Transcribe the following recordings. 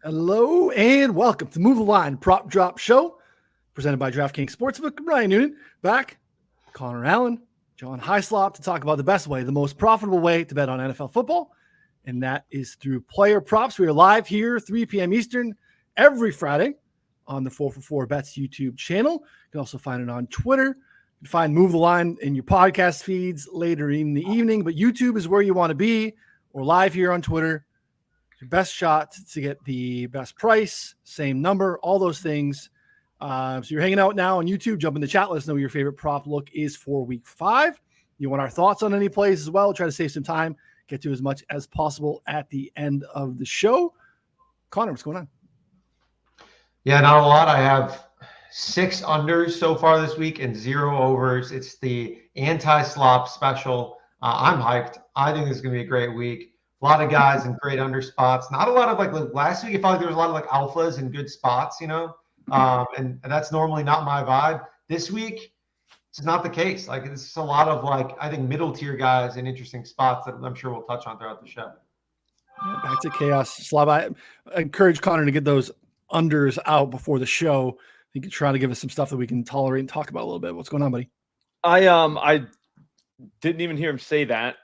Hello and welcome to Move the Line Prop Drop Show, presented by DraftKings Sportsbook. Ryan Noonan back, Connor Allen, John Hyslop to talk about the best way, the most profitable way to bet on NFL football, and that is through player props. We are live here 3 p.m. Eastern every Friday on the 4for4 Bets YouTube channel. You can also find it on Twitter. You can find Move the Line in your podcast feeds later in the evening, but YouTube is where you want to be. We're live here on Twitter. Your best shot to get the best price, same number, all those things. So you're hanging out now on YouTube. Jump in the chat. Let us know what your favorite prop look is for week 5. You want our thoughts on any plays as well. Try to save some time. Get to as much as possible at the end of the show. Connor, what's going on? Yeah, not a lot. I have 6 unders so far this week and 0 overs. It's the anti-slop special. I'm hyped. I think this is going to be a great week. A lot of guys in great under spots. Not a lot of like last week. I felt like there was a lot of like alphas in good spots, and that's normally not my vibe. This week, it's not the case. Like it's a lot of like I think middle tier guys in interesting spots that I'm sure we'll touch on throughout the show. Yeah, back to chaos. Slob, I encourage Connor to get those unders out before the show. You can try to give us some stuff that we can tolerate and talk about a little bit. What's going on, buddy? I didn't even hear him say that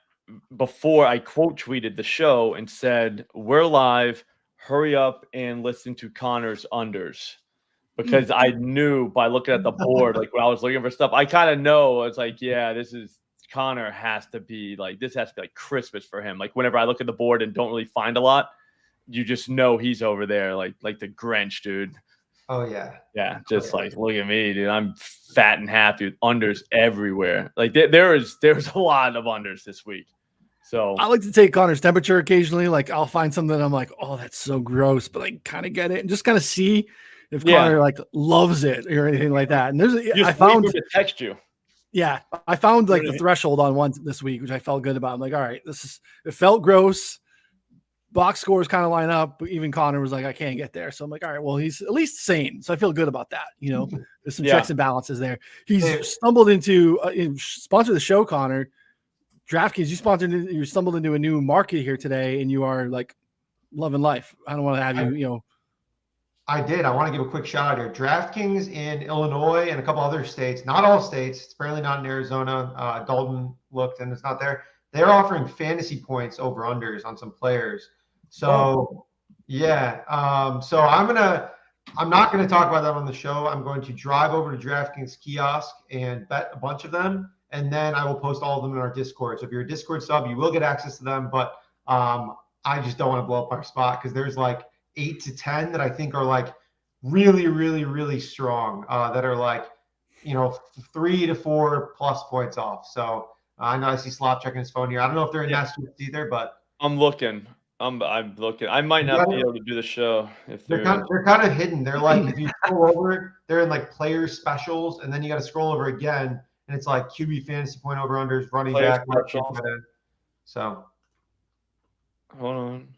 before I quote tweeted the show and said, "We're live. Hurry up and listen to Connor's unders." Because I knew by looking at the board, like when I was looking for stuff, I kind of know it's like, yeah, Connor has to be like, this has to be like Christmas for him. Like whenever I look at the board and don't really find a lot, you just know he's over there, like the Grinch, dude. Oh yeah. Yeah. Just like, look at me, dude. I'm fat and happy with unders everywhere. Like there's a lot of unders this week. So I like to take Connor's temperature occasionally. Like I'll find something that I'm like, oh, that's so gross, but I kind of get it and just kind of see if Connor like loves it or anything like that. And I found to text you. Yeah, I found like the threshold on one this week, which I felt good about. I'm like, all right, it felt gross. Box scores kind of line up, but even Connor was like, I can't get there. So I'm like, all right, well, he's at least sane. So I feel good about that. There's some checks and balances there. He's stumbled into sponsor the show, Connor. DraftKings, you stumbled into a new market here today, and you are like loving life. I don't want to have you. I did. I want to give a quick shout out here. DraftKings in Illinois and a couple other states, not all states. It's apparently not in Arizona. Dalton looked and it's not there. They're offering fantasy points over unders on some players. So yeah. So I'm not gonna talk about that on the show. I'm going to drive over to DraftKings kiosk and bet a bunch of them. And then I will post all of them in our Discord. So if you're a Discord sub, you will get access to them. But I just don't want to blow up our spot because there's like 8 to 10 that I think are like really, really, really strong that are like, 3 to 4 plus points off. So I know I see Slop checking his phone here. I don't know if they're in Massachusetts either, but I'm looking. I'm looking. I might not be able to do the show if they're kind of hidden. They're like if you scroll over, they're in like player specials, and then you got to scroll over again. And it's like QB fantasy point over unders, running back. So hold on.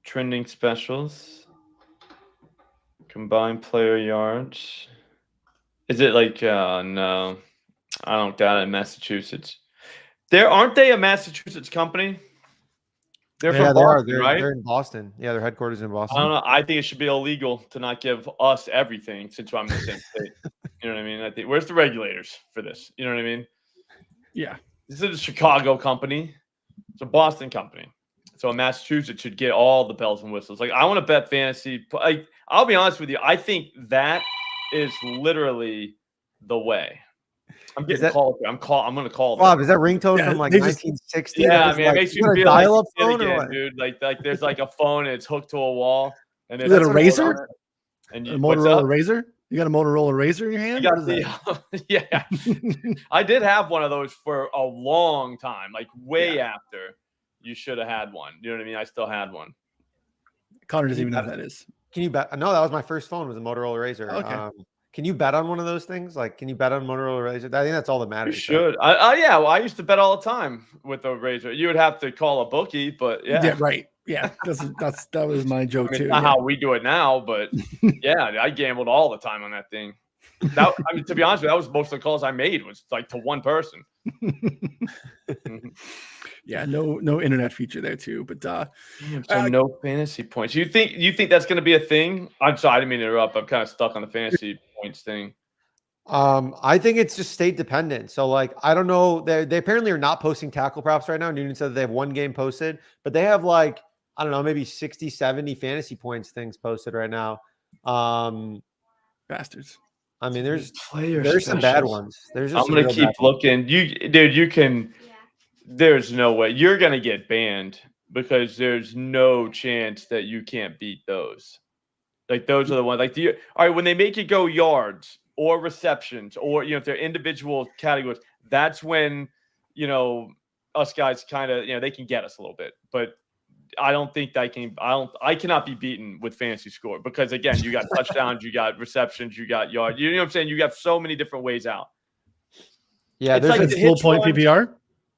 Trending specials. Combined player yards. Is it like no. I don't got it in Massachusetts. Aren't they a Massachusetts company? They're from Boston, right? They're in Boston. Yeah, their headquarters in Boston. I don't know. I think it should be illegal to not give us everything since I'm in the same state. You know what I mean? I think where's the regulators for this? You know what I mean? Yeah. This is a Chicago company. It's a Boston company. So Massachusetts should get all the bells and whistles. Like I want to bet fantasy. I'll be honest with you. I think that is literally the way. I'm getting called. I'm going to call. Bob, is that ringtone from like 1960? Yeah, I mean, it makes you feel like a kid again, dude. Like there's like a phone and it's hooked to a wall. And is it a Razor? And a Motorola Razor? You got a Motorola Razor in your hand? Yeah. I did have one of those for a long time, like way after you should have had one. You know what I mean? I still had one. Connor doesn't even know what that is. Can you bet? No, that was my first phone. Was a Motorola Razor. Okay. Can you bet on one of those things? Like, can you bet on Motorola Razor? I think that's all that matters. You should. Yeah. Well, I used to bet all the time with the Razor. You would have to call a bookie, but yeah. Yeah, right. Yeah, that was my joke too. Not how we do it now, but yeah, I gambled all the time on that thing. To be honest with you, that was most of the calls I made was like to one person. Yeah, no internet feature there too. But Damn, so no fantasy points. You think that's going to be a thing? I'm sorry, I didn't mean to interrupt. I'm kind of stuck on the fantasy points thing. I think it's just state dependent. So like, I don't know. They apparently are not posting tackle props right now. Noonan said that they have one game posted, but they have like, I don't know, maybe 60, 70 fantasy points things posted right now. bastards. I mean, there's players. some bad ones. There's just I'm gonna keep looking. You can. There's no way you're gonna get banned because there's no chance that you can't beat those. Like those are the ones. Like all right, when they make you go yards or receptions or if they're individual categories, that's when us guys kind of they can get us a little bit. But I don't think I cannot be beaten with fantasy score because again, you got touchdowns, you got receptions, you got yards. You know what I'm saying? You got so many different ways out. Yeah, it's There's like a full point PPR.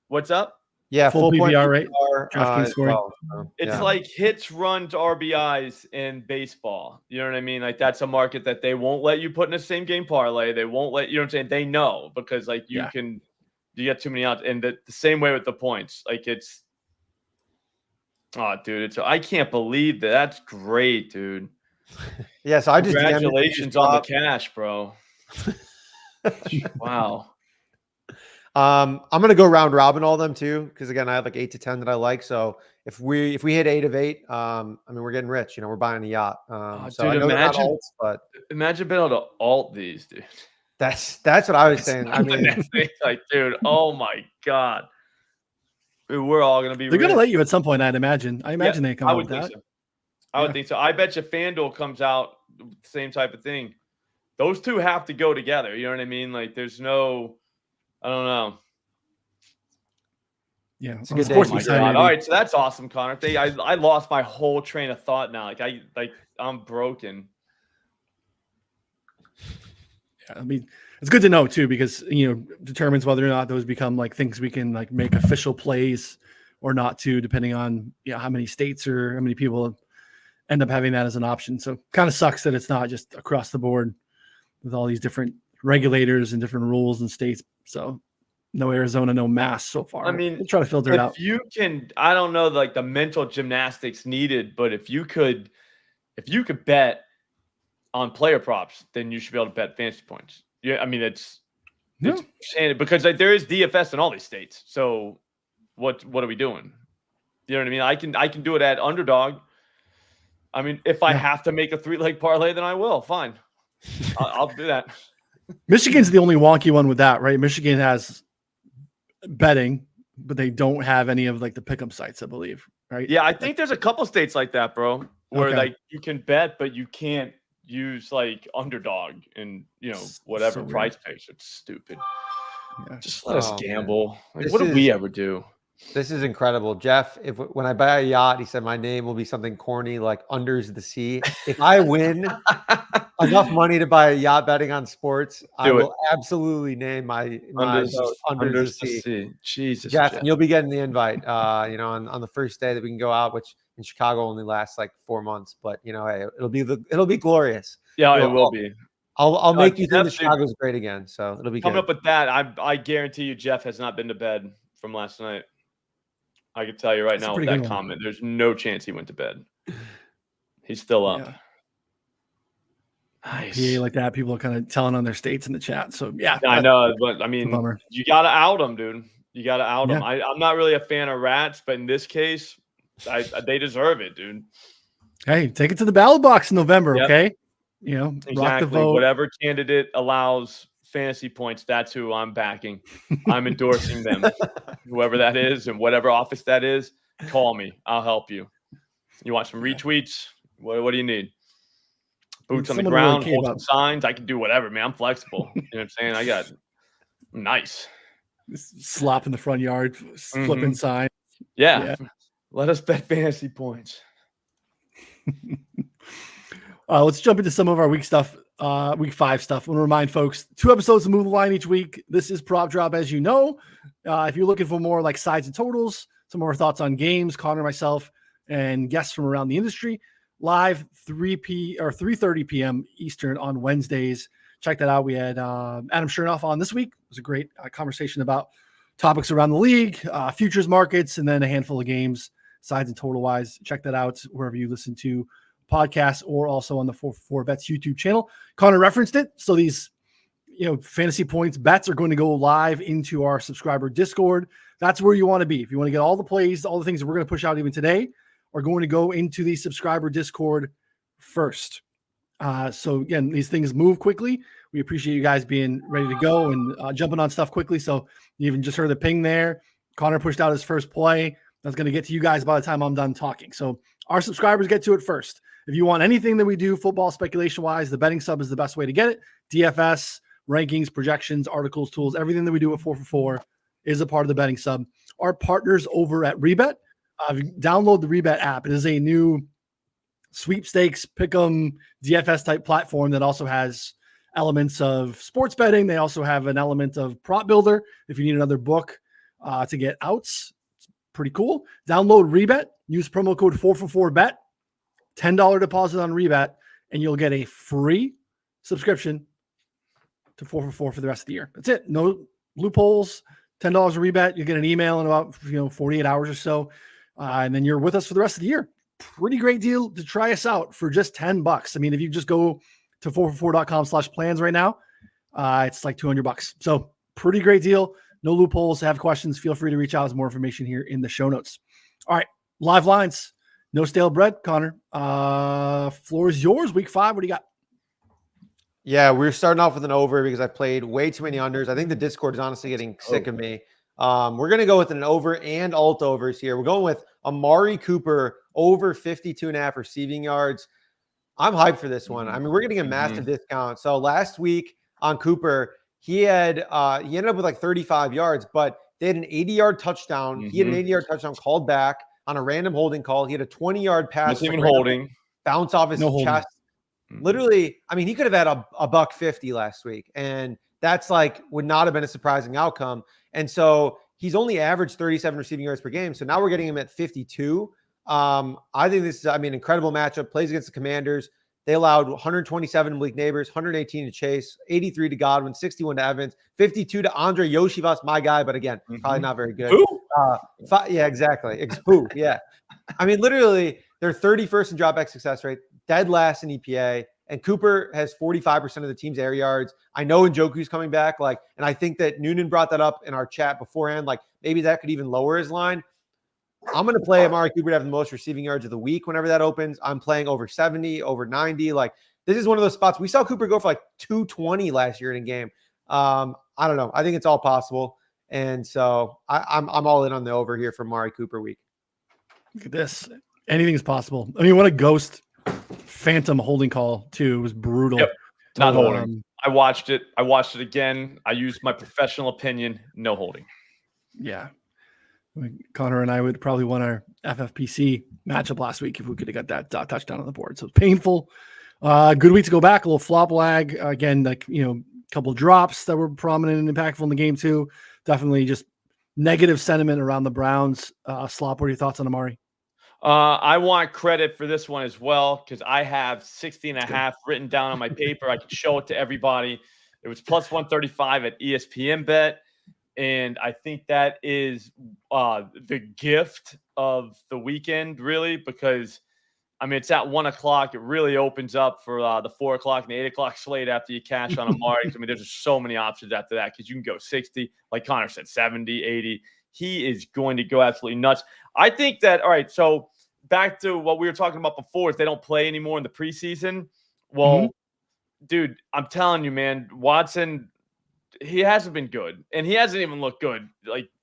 What's up? Yeah, full PPR rate. DraftKings scoring. Well, so, It's like hits, runs, RBIs in baseball. You know what I mean? Like that's a market that they won't let you put in a same game parlay. They won't let you know what I'm saying. They know because like you get too many odds. And the same way with the points. Like it's dude, I can't believe that. That's great, dude. Yeah, so I just congratulations on the cash, bro. Wow. I'm gonna go round robin all of them too, because again, I have like 8 to 10 that I like. So if we hit 8 of 8, I mean we're getting rich. We're buying a yacht. So dude, I know imagine, alts, but imagine being able to alt these, dude. That's what I was saying. I mean, like, dude, oh my god, dude, we're all gonna be. They're gonna let you at some point, I'd imagine. I imagine they come out with that. So. I would think so. I bet you FanDuel comes out with the same type of thing. Those two have to go together. You know what I mean? Like, there's no. I don't know. Yeah, it's a good day. All right, so that's awesome, Connor. I lost my whole train of thought now. I'm broken. Yeah, I mean, it's good to know too because determines whether or not those become like things we can like make official plays or not too, depending on how many states or how many people end up having that as an option. So kind of sucks that it's not just across the board with all these different regulators and different rules and states. So no Arizona, no Mass so far. I mean, we'll try to filter it out. If you can, I don't know, like the mental gymnastics needed, but if you could bet on player props, then you should be able to bet fantasy points. Yeah, I mean it's because like there is DFS in all these states. So what are we doing? You know what I mean? I can do it at underdog. I mean, if I have to make a 3-leg parlay, then I will. Fine. I'll do that. Michigan's the only wonky one with that, right? Michigan has betting, but they don't have any of like the pick'em sites, I believe, right? Yeah, I think there's a couple states like that, bro, where like you can bet, but you can't use like underdog and whatever price page. It's stupid. Yeah. Just let us gamble. Like, what did we ever do? This is incredible, Jeff. When I buy a yacht, he said my name will be something corny like Unders the Sea. If I win enough money to buy a yacht betting on sports, I will absolutely name my Unders the Sea. Jesus, Jeff, and you'll be getting the invite. On the first day that we can go out, which in Chicago only lasts like 4 months, but hey, it'll be glorious. Yeah, it will be. I'll make you think that Chicago's great again. So it'll be coming good. up with that. I guarantee you, Jeff has not been to bed from last night. I can tell you right now with that comment, there's no chance he went to bed. He's still up. Yeah. Nice. PA like that, people are kind of telling on their states in the chat. So yeah, I know, but I mean, you got to out them, dude. You got to out them. I'm not really a fan of rats, but in this case, they deserve it, dude. Hey, take it to the ballot box in November, okay? Exactly. Rock the vote. Whatever candidate allows fantasy points, that's who I'm backing. I'm endorsing them. Whoever that is and whatever office that is, call me. I'll help you. You want some retweets? What do you need? Boots on the ground, hold some signs. I can do whatever, man. I'm flexible. You know what I'm saying? Nice. Slop in the front yard, flipping signs. Yeah. Let us bet fantasy points. Let's jump into some of our week 5 stuff. I want to remind folks, 2 episodes to Move the Line each week. This is Prop Drop, as you know. If you're looking for more like sides and totals, some more thoughts on games, Connor, myself, and guests from around the industry, live 3:30 p.m. Eastern on Wednesdays. Check that out. We had Adam Chernoff on this week. It was a great conversation about topics around the league, futures markets, and then a handful of games, sides and total wise. Check that out wherever you listen to podcasts or also on the 4for4 Bets YouTube channel. Connor referenced it. So these, fantasy points bets are going to go live into our subscriber Discord. That's where you want to be. If you want to get all the plays, all the things that we're going to push out even today are going to go into the subscriber Discord first. So again, these things move quickly. We appreciate you guys being ready to go and jumping on stuff quickly. So you even just heard the ping there. Connor pushed out his first play. That's going to get to you guys by the time I'm done talking. So our subscribers get to it first. If you want anything that we do football speculation wise, the betting sub is the best way to get it. DFS, rankings, projections, articles, tools, everything that we do at 4for4 is a part of the betting sub. Our partners over at Rebet, download the Rebet app. It is a new sweepstakes, pick'em, DFS type platform that also has elements of sports betting. They also have an element of prop builder if you need another book to get outs. It's pretty cool. Download Rebet, use promo code 4for4bet, $10 deposit on Rebet, and you'll get a free subscription to 4for4 for the rest of the year. That's it. No loopholes. $10 a Rebet. You get an email in about 48 hours or so, and then you're with us for the rest of the year. Pretty great deal to try us out for just $10. I mean, if you just go to 4for4.com/plans right now, it's like $200. So pretty great deal. No loopholes. Have questions, feel free to reach out. There's more information here in the show notes. All right, live lines. No stale bread, Connor. Floor is yours. Week 5. What do you got? Yeah, we're starting off with an over because I played way too many unders. I think the Discord is honestly getting sick of me. We're going to go with an over and alt overs here. We're going with Amari Cooper over 52.5 receiving yards. I'm hyped for this one. I mean, we're getting a massive discount. So last week on Cooper, he ended up with like 35 yards, but they had an 80-yard touchdown. He had an 80-yard touchdown called back on a random holding call. He had a 20-yard pass. Not even holding. Bounce off his chest. Literally, I mean, he could have had a $150 last week, and that's like would not have been a surprising outcome. And so he's only averaged 37 receiving yards per game. So now we're getting him at 52. I think this is, incredible matchup. Plays against the Commanders. They allowed 127 to Malik Neighbors, 118 to Chase, 83 to Godwin, 61 to Evans, 52 to Andre Yoshivas, my guy, but again, probably not very good. Who? Yeah, exactly. Who? Yeah. I mean, literally, they're 31st in dropback success rate, dead last in EPA, and Cooper has 45% of the team's air yards. I know Njoku's coming back, and I think that Noonan brought that up in our chat beforehand, maybe that could even lower his line. I'm going to play Amari Cooper to have the most receiving yards of the week whenever that opens. I'm playing over 70, over 90. This is one of those spots. We saw Cooper go for 220 last year in a game. I don't know. I think it's all possible. And so I'm all in on the over here for Amari Cooper week. Look at this. Anything's possible. I mean, what a ghost phantom holding call, too. It was brutal. Yep. Not holding. I watched it. I watched it again. I used my professional opinion. No holding. Yeah. Connor and I would probably won our FFPC matchup last week if we could have got that touchdown on the board. So it's painful. Good week to go back. A little flop lag. Again, a couple of drops that were prominent and impactful in the game, too. Definitely just negative sentiment around the Browns. Slop, what are your thoughts on Amari? I want credit for this one as well because I have 60.5 written down on my paper. I can show it to everybody. It was plus 135 at ESPN Bet. And I think that is the gift of the weekend, really, because, it's at 1 o'clock. It really opens up for the 4 o'clock and the 8 o'clock slate after you cash on Amari. There's just so many options after that because you can go 60, like Connor said, 70, 80. He is going to go absolutely nuts. I think that, all right, so back to what we were talking about before is they don't play anymore in the preseason. Well, dude, I'm telling you, man, Watson – he hasn't been good, and he hasn't even looked good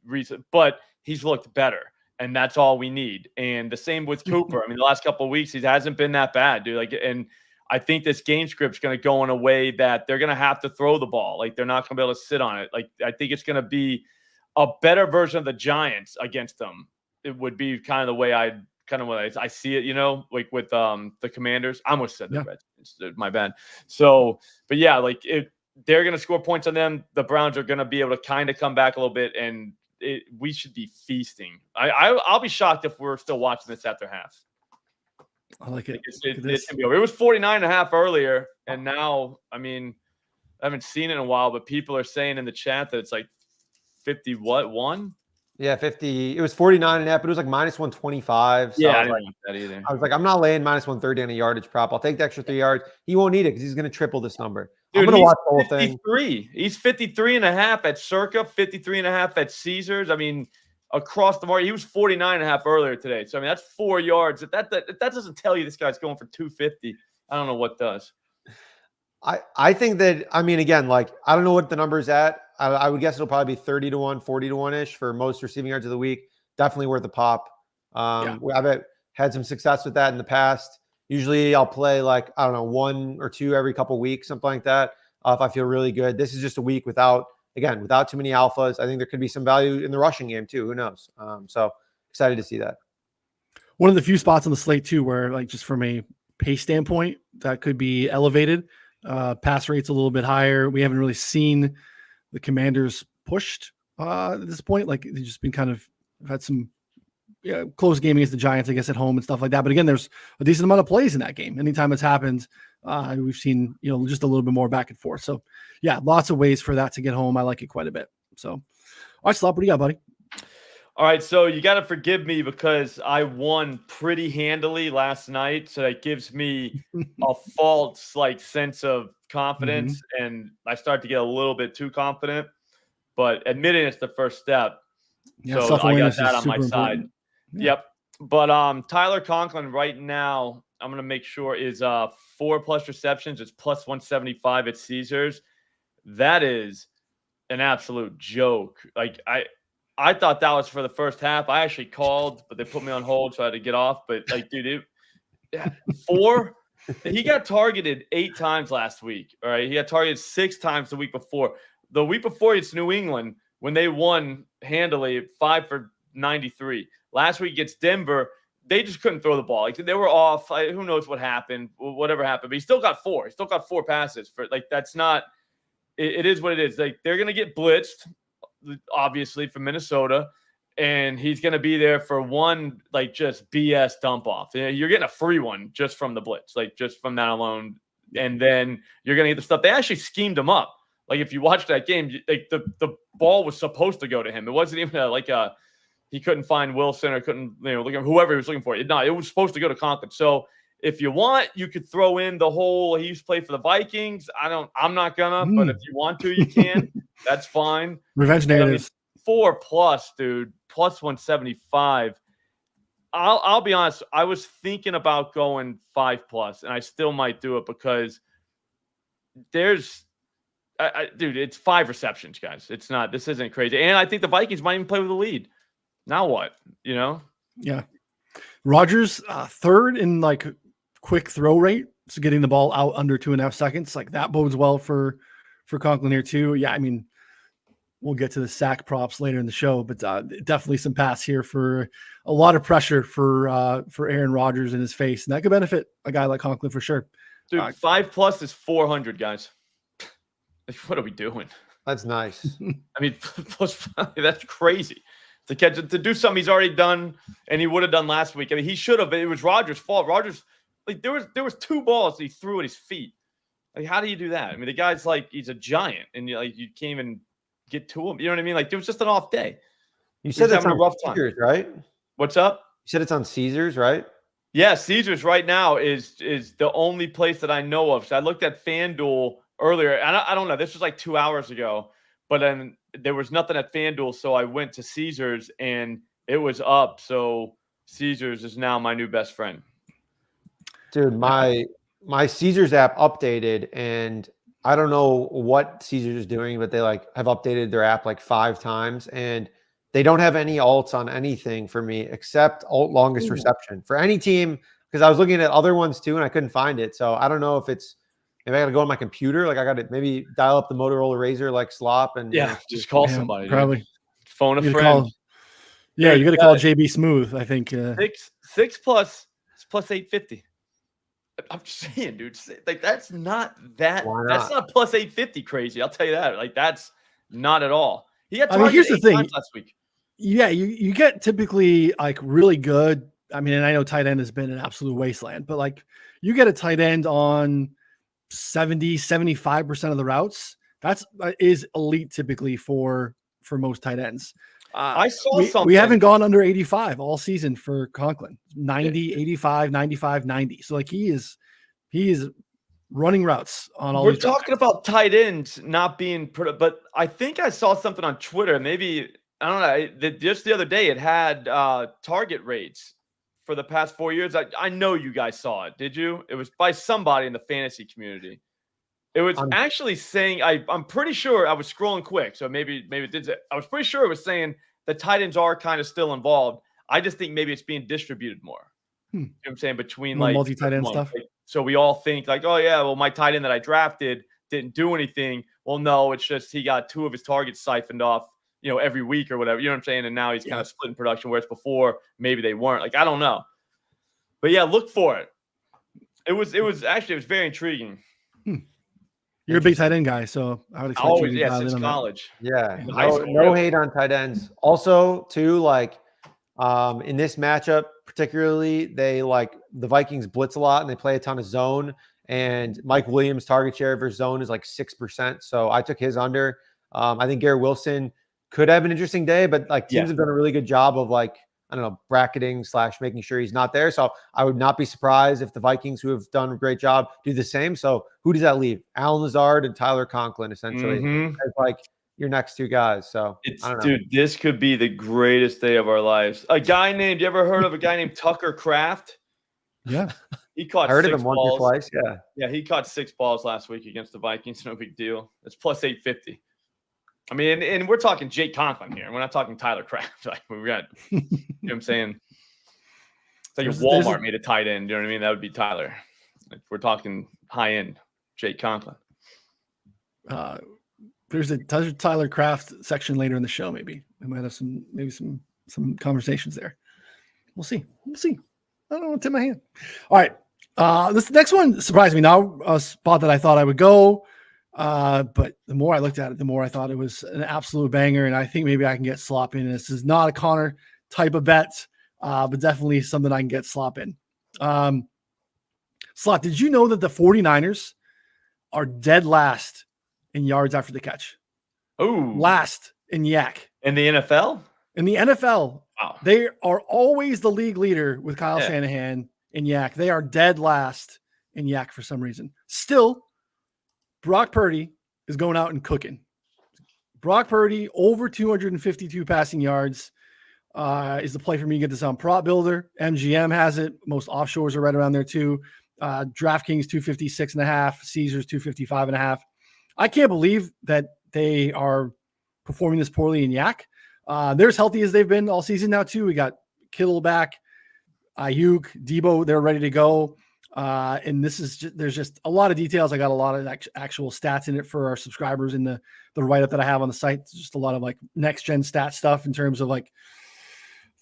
recent, but he's looked better, and that's all we need. And the same with Cooper. The last couple of weeks, he hasn't been that bad, dude. And I think this game script's going to go in a way that they're going to have to throw the ball. They're not going to be able to sit on it. I think it's going to be a better version of the Giants against them. It would be kind of the way I see it, with the Commanders. I almost said the Redskins. My bad. So, but yeah, they're going to score points on them. The Browns are going to be able to kind of come back a little bit, and we should be feasting. I'll be shocked if we're still watching this after half. I like it. It's gonna be over. It was 49.5 earlier, and now, I haven't seen it in a while, but people are saying in the chat that it's 50 what, 1? Yeah, 50. It was 49.5, but it was like minus 125. So Yeah, I I was didn't like, want that either. I was like, I'm not laying minus 130 on a yardage prop. I'll take the extra 3 yards. He won't need it because he's going to triple this number. I'm Dude, going to he's watch the whole thing. 53. He's 53.5 at Circa, 53.5 at Caesars. I mean, across the market, he was 49.5 earlier today. So I mean, that's 4 yards. If that doesn't tell you this guy's going for 250, I don't know what does. I think that, I mean, again, like, I don't know what the number's at. I would guess it'll probably be 30 to 1, 40 to 1-ish for most receiving yards of the week. Definitely worth a pop. I've had some success with that in the past. Usually I'll play like, I don't know, 1 or 2 every couple of weeks, something like that. If I feel really good. This is just a week without too many alphas. I think there could be some value in the rushing game too. Who knows? So excited to see that. One of the few spots on the slate too, where like just from a pace standpoint, that could be elevated. Pass rate's a little bit higher. We haven't really seen the Commanders pushed at this point. Like they've just been kind of had some close game against the Giants, I guess, at home and stuff like that. But again, there's a decent amount of plays in that game. Anytime it's happened, we've seen, just a little bit more back and forth. So yeah, lots of ways for that to get home. I like it quite a bit. So, all right, Slop, what do you got, buddy? All right, so you got to forgive me because I won pretty handily last night, so that gives me a false sense of confidence, and I start to get a little bit too confident. But admitting it's the first step, so I got that on my side. Yeah. Yep. But Tyler Conklin right now, I'm gonna make sure is 4+ receptions. It's plus 175 at Caesars. That is an absolute joke. I thought that was for the first half. I actually called, but they put me on hold, so I had to get off. But dude, 4. He got targeted 8 times last week. All right, he got targeted 6 times the week before. The week before, it's New England when they won handily, 5 for 93. Last week against Denver, they just couldn't throw the ball. They were off. Who knows what happened? Whatever happened, but he still got 4. He still got 4 passes for that's not. It is what it is. They're gonna get blitzed, obviously, from Minnesota, and he's going to be there for one just BS dump off. You're getting a free one just from the blitz, just from that alone, and then you're going to get the stuff. They actually schemed him up. If you watch that game, the ball was supposed to go to him. It wasn't even he couldn't find Wilson or couldn't look at whoever he was looking for. No, it was supposed to go to Conklin. So if you want, you could throw in the whole he used to play for the Vikings. I'm not gonna, but if you want to, you can. That's fine. Revenge narratives. 4+, dude, plus 175. I'll be honest. I was thinking about going 5+, and I still might do it because there's, dude, it's 5 receptions, guys. It's not. This isn't crazy, and I think the Vikings might even play with the lead. Now what? Yeah. Rodgers, third in quick throw rate, so getting the ball out under 2.5 seconds, that bodes well for Conklin here too. Yeah, I mean, we'll get to the sack props later in the show, but definitely some pass here for a lot of pressure for Aaron Rodgers in his face, and that could benefit a guy like Conklin for sure. Dude, 5+ is 400, guys. What are we doing? That's nice. I mean, that's crazy. To do something he's already done and he would have done last week. I mean, he should have. It was Rodgers' fault. Rodgers, there was 2 balls he threw at his feet. How do you do that? I mean, the guy's he's a giant, and you can't even get to him. You know what I mean? It was just an off day. You said it's on a rough Caesars, right? What's up? You said it's on Caesars, right? Yeah, Caesars right now is the only place that I know of. So I looked at FanDuel earlier, and I don't know. This was 2 hours ago, but then there was nothing at FanDuel, so I went to Caesars, and it was up. So Caesars is now my new best friend. Dude, my Caesars app updated, and I don't know what Caesars is doing, but they have updated their app 5 times, and they don't have any alts on anything for me except alt longest reception for any team, because I was looking at other ones too, and I couldn't find it. So I don't know if it's maybe I got to go on my computer. I got to maybe dial up the Motorola Razr Slop and just call somebody. Probably dude. Phone a friend. You got to call JB Smooth. I think 6+ is plus 850. I'm just saying, dude. That's not that. That's not plus 850 crazy. I'll tell you that. That's not at all. He got targeted here's the thing. last week. Yeah, you get typically really good. I mean, and I know tight end has been an absolute wasteland, but you get a tight end on 70, 75% of the routes. That's is elite typically for for most tight ends. I saw something. We haven't gone under 85 all season for Conklin. 90, 85, 95, 90. So like he is running routes on all. We're these talking about tight ends not being, but I think I saw something on Twitter. Maybe I don't know. Just the other day, it had target rates for the past 4 years. I know you guys saw it. Did you? It was by somebody in the fantasy community. It was actually saying, I'm pretty sure I was scrolling quick, so maybe it did. I was pretty sure it was saying the tight ends are kind of still involved. I just think maybe it's being distributed more. You know what I'm saying? Between like multi-tight end stuff. Like, so we all think like, oh yeah, well my tight end that I drafted didn't do anything. Well, no, it's just he got 2 of his targets siphoned off, every week or whatever. You know what I'm saying? And now he's kind of splitting production, whereas before maybe they weren't. Like I don't know, but yeah, look for it. It was very intriguing. You're a big tight end guy, so I would expect always, you to since college. Yeah, no hate on tight ends. Also, too, like in this matchup, particularly, they like the Vikings blitz a lot and they play a ton of zone. And Mike Williams' target share versus zone is like 6%. So I took his under. I think Garrett Wilson could have an interesting day, but like teams have done a really good job of like, I don't know, bracketing / making sure he's not there. So I would not be surprised if the Vikings, who have done a great job, do the same. So who does that leave? Alan Lazard and Tyler Conklin, essentially, as like your next 2 guys. So dude, this could be the greatest day of our lives. You ever heard of a guy named Tucker Kraft? Yeah. He caught I heard 6 of him once balls. or twice. Yeah. Yeah, he caught 6 balls last week against the Vikings. No big deal. It's plus 850. I mean, and we're talking Jake Conklin here. We're not talking Tyler Kraft. Like we got, you know what I'm saying? It's like if Walmart made a tight end. You know what I mean? That would be Tyler. If we're talking high end, Jake Conklin. There's a Tyler Kraft section later in the show. Maybe we might have some conversations there. We'll see. I don't know. Tip my hand. All right. This next one surprised me. Now a spot that I thought I would go. But the more I looked at it, the more I thought it was an absolute banger. And I think maybe I can get slop in. This is not a Connor type of bet, but definitely something I can get slop in. Slop, did you know that the 49ers are dead last in yards after the catch? Oh, last in yak. In the NFL? In the NFL. Wow. They are always the league leader with Kyle Shanahan in yak. They are dead last in yak for some reason. Still, Brock Purdy is going out and cooking. Brock Purdy over 252 passing yards is the play for me. You get this on Prop Builder. MGM has it. Most offshores are right around there too. DraftKings 256.5, Caesars 255.5. I can't believe that they are performing this poorly in yak. They're as healthy as they've been all season now too. We got Kittle back, Ayuk, Debo, they're ready to go. And this is there's just a lot of details. I got a lot of actual stats in it for our subscribers in the write-up that I have on the site. It's just a lot of like next gen stat stuff in terms of like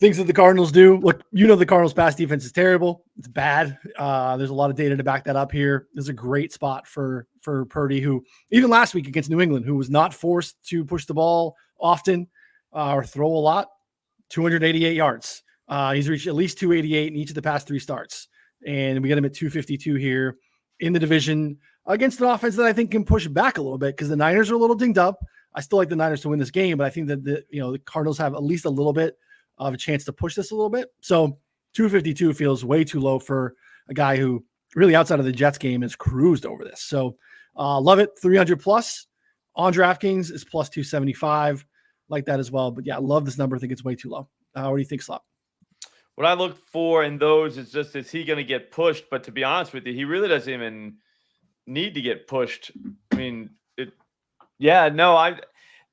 things that the Cardinals do. Look, the Cardinals pass defense is terrible. It's bad. There's a lot of data to back that up here. This is a great spot for Purdy, who even last week against New England, who was not forced to push the ball often or throw a lot, 288 yards. He's reached at least 288 in each of the past 3 starts. And we get him at 252 here in the division against an offense that I think can push back a little bit because the Niners are a little dinged up. I still like the Niners to win this game, but I think that the Cardinals have at least a little bit of a chance to push this a little bit. So 252 feels way too low for a guy who really outside of the Jets game has cruised over this. So love it. 300 plus on DraftKings is plus 275. Like that as well. But yeah, I love this number. I think it's way too low. What do you think, Slop? What I look for in those is just, is he going to get pushed? But to be honest with you, he really doesn't even need to get pushed. I mean,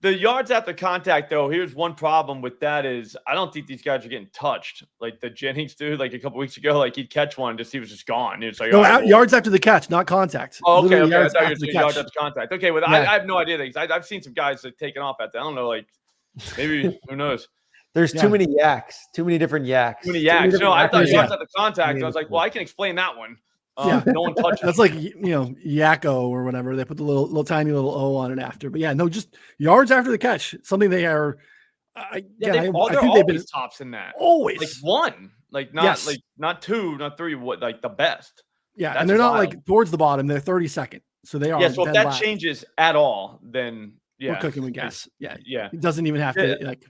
the yards after contact, though, here's one problem with that is I don't think these guys are getting touched. Like the Jennings dude, like a couple weeks ago, like he'd catch one, he was just gone. It's like, yards after the catch, not contact. Oh, okay. Yards I thought you were yards after contact. Okay, well, yeah. I have no idea. I've seen some guys that taken off at that. I don't know, like maybe who knows. There's too many yaks, too many different yaks. Too many yaks. I thought yards after contact. I was like, well, I can explain that one. No one touches. That's like Yakko or whatever. They put the little tiny little O on it after. But yeah, no, just yards after the catch. Something they are. I think they've been tops in that. Always like 1, like not like not 2, not 3. What like the best? Yeah, and they're not like towards the bottom. They're 32nd, so they are. Yeah, so if that changes at all, then Yeah. We're cooking with gas. Yeah. Yeah. He doesn't even have to like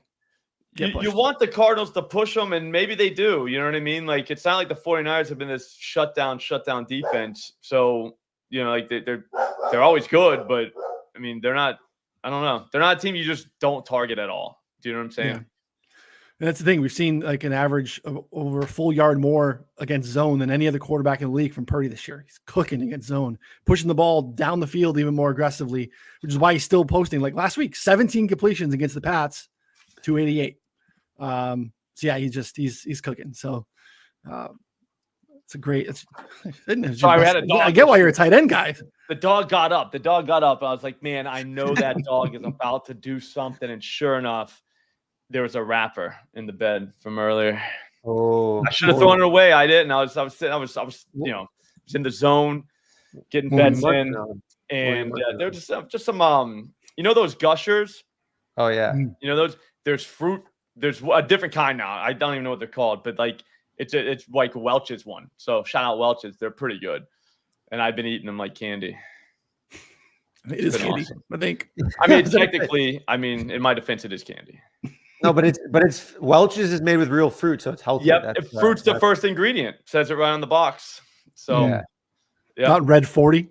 get You pushed. want the Cardinals to push them, and maybe they do. You know what I mean? Like, it's not like the 49ers have been this shutdown defense. So, like they're always good, but I mean, they're not. I don't know. They're not a team you just don't target at all. Do you know what I'm saying? Yeah. And that's the thing. We've seen like an average of over a full yard more against zone than any other quarterback in the league from Purdy this year. He's cooking against zone, pushing the ball down the field even more aggressively, which is why he's still posting like last week, 17 completions against the Pats, 288. So yeah, he's cooking. So it's a great. Sorry, we had a dog. I get why you're a tight end guy. The dog got up. I was like, man, I know that dog is about to do something. And sure enough, there was a wrapper in the bed from earlier. Oh, I should have thrown it away. I didn't. I was in the zone, getting bets in, and there were just some those gushers. Oh yeah. There's fruit. There's a different kind now. I don't even know what they're called, but like it's like Welch's one. So shout out Welch's. They're pretty good, and I've been eating them like candy. It is candy, awesome. I think. I mean, technically, in my defense, it is candy. No, but it's Welch's is made with real fruit, so it's healthy. Yep, fruit's the first ingredient. Says it right on the box. So, yeah. Not red 40.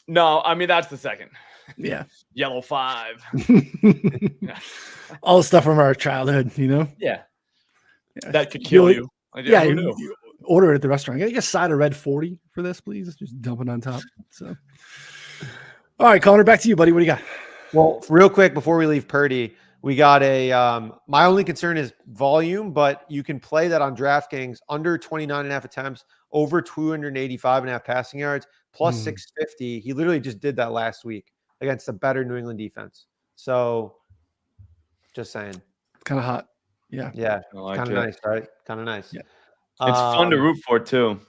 No, that's the second. Yeah, yellow 5. All the stuff from our childhood, Yeah, that could kill you. Yeah, you order it at the restaurant. Get a side of red 40 for this, please. Just dump it on top. So, all right, Connor, back to you, buddy. What do you got? Well, real quick before we leave Purdy. We got my only concern is volume, but you can play that on DraftKings under 29.5 attempts, over 285.5 passing yards, plus 650. He literally just did that last week against a better New England defense. So just saying. Kind of hot. Yeah. Yeah. Kind of nice, right? Kind of nice. Yeah. It's fun to root for too.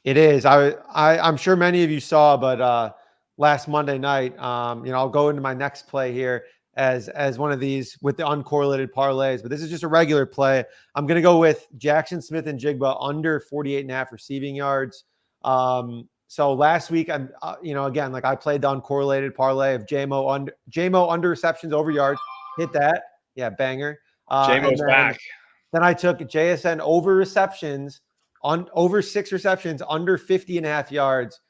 It is. I'm sure many of you saw, but last Monday night, I'll go into my next play here. As one of these with the uncorrelated parlays, but this is just a regular play. I'm going to go with Jackson Smith and Jigba under 48.5 receiving yards. So last week, I'm, again, like I played the uncorrelated parlay of JMO under receptions over yards, hit that. Yeah. Banger. JMO's back. Then I took JSN over receptions over 6 receptions under 50.5 yards.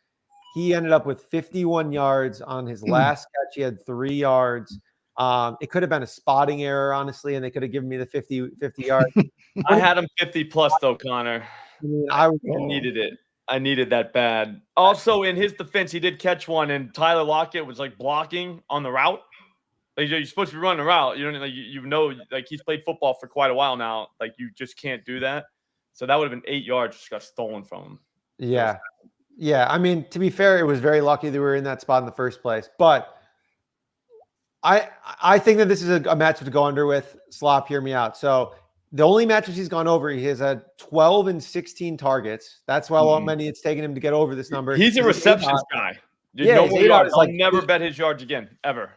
He ended up with 51 yards on his last catch. He had 3 yards. It could have been a spotting error, honestly, and they could have given me the 50 yards. I had him 50 plus though, Connor. I needed it. I needed that bad. Also, in his defense, he did catch one, and Tyler Lockett was like blocking on the route. Like, you're supposed to be running the route. Like he's played football for quite a while now. Like you just can't do that. So that would have been 8 yards just got stolen from him. Yeah. Yeah. To be fair, it was very lucky that we were in that spot in the first place, but I think that this is a matchup to go under with. Slop, hear me out. So the only matchups he's gone over, he has had 12 and 16 targets. That's how many it's taken him to get over this number. He's a receptions guy. Yeah, I'll never bet his yards again, ever.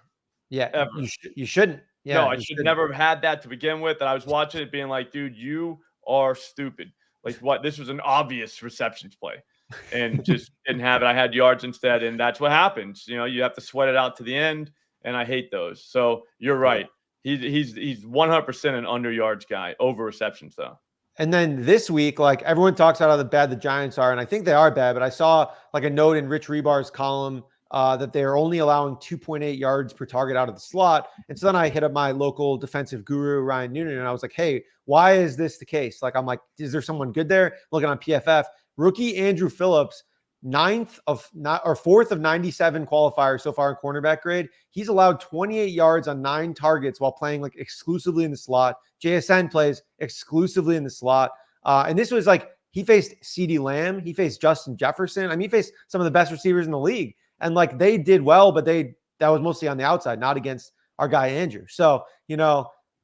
Yeah, ever. You shouldn't. Yeah, no, I should never have had that to begin with. And I was watching it being like, dude, you are stupid. Like what? This was an obvious receptions play. And just didn't have it. I had yards instead. And that's what happens. You have to sweat it out to the end. And I hate those. So you're right. He's 100% an under yards guy, over receptions though. And then this week, like everyone talks about how bad the Giants are, and I think they are bad. But I saw like a note in Rich Rebar's column that they are only allowing 2.8 yards per target out of the slot. And so then I hit up my local defensive guru Ryan Noonan, and I was like, "Hey, why is this the case? Like, I'm like, is there someone good there?" Looking on PFF, rookie Andrew Phillips. 4th of 97 qualifiers so far in cornerback grade. He's allowed 28 yards on 9 targets while playing like exclusively in the slot. JSN plays exclusively in the slot. And this was like, he faced CeeDee Lamb. He faced Justin Jefferson. He faced some of the best receivers in the league. And like they did well, but that was mostly on the outside, not against our guy Andrew. So,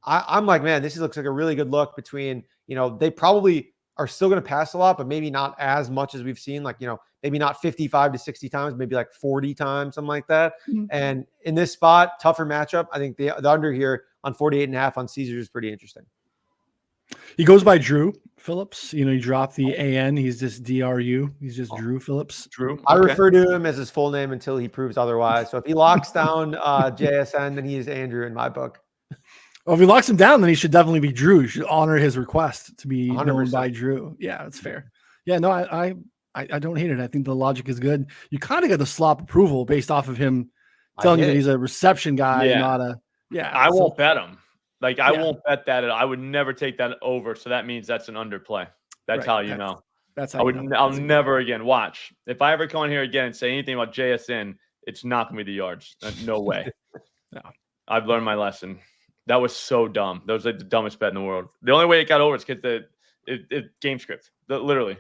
I'm like, man, this looks like a really good look between, they probably are still going to pass a lot, but maybe not as much as we've seen, like, maybe not 55 to 60 times, maybe like 40 times, something like that. Mm-hmm. And in this spot, tougher matchup, I think the under here on 48.5 on Caesars is pretty interesting. He goes by Drew Phillips. You dropped the AN. He's just DRU. He's just Drew Phillips. Drew. I refer to him as his full name until he proves otherwise. So if he locks down JSN, then he is Andrew in my book. Well, if he locks him down, then he should definitely be Drew. You should honor his request to be 100%. known by Drew. Yeah, that's fair. Yeah, no, I don't hate it. I think the logic is good. You kind of got the slop approval based off of him telling you that he's a reception guy, not a I won't bet him. Like I won't bet that. I would never take that over. So that means that's an underplay. That's how you know. That's how I'll never again watch. If I ever come on here again and say anything about JSN, it's not gonna be the yards. No way. No. I've learned my lesson. That was so dumb. That was like the dumbest bet in the world. The only way it got over is because the game script. Literally.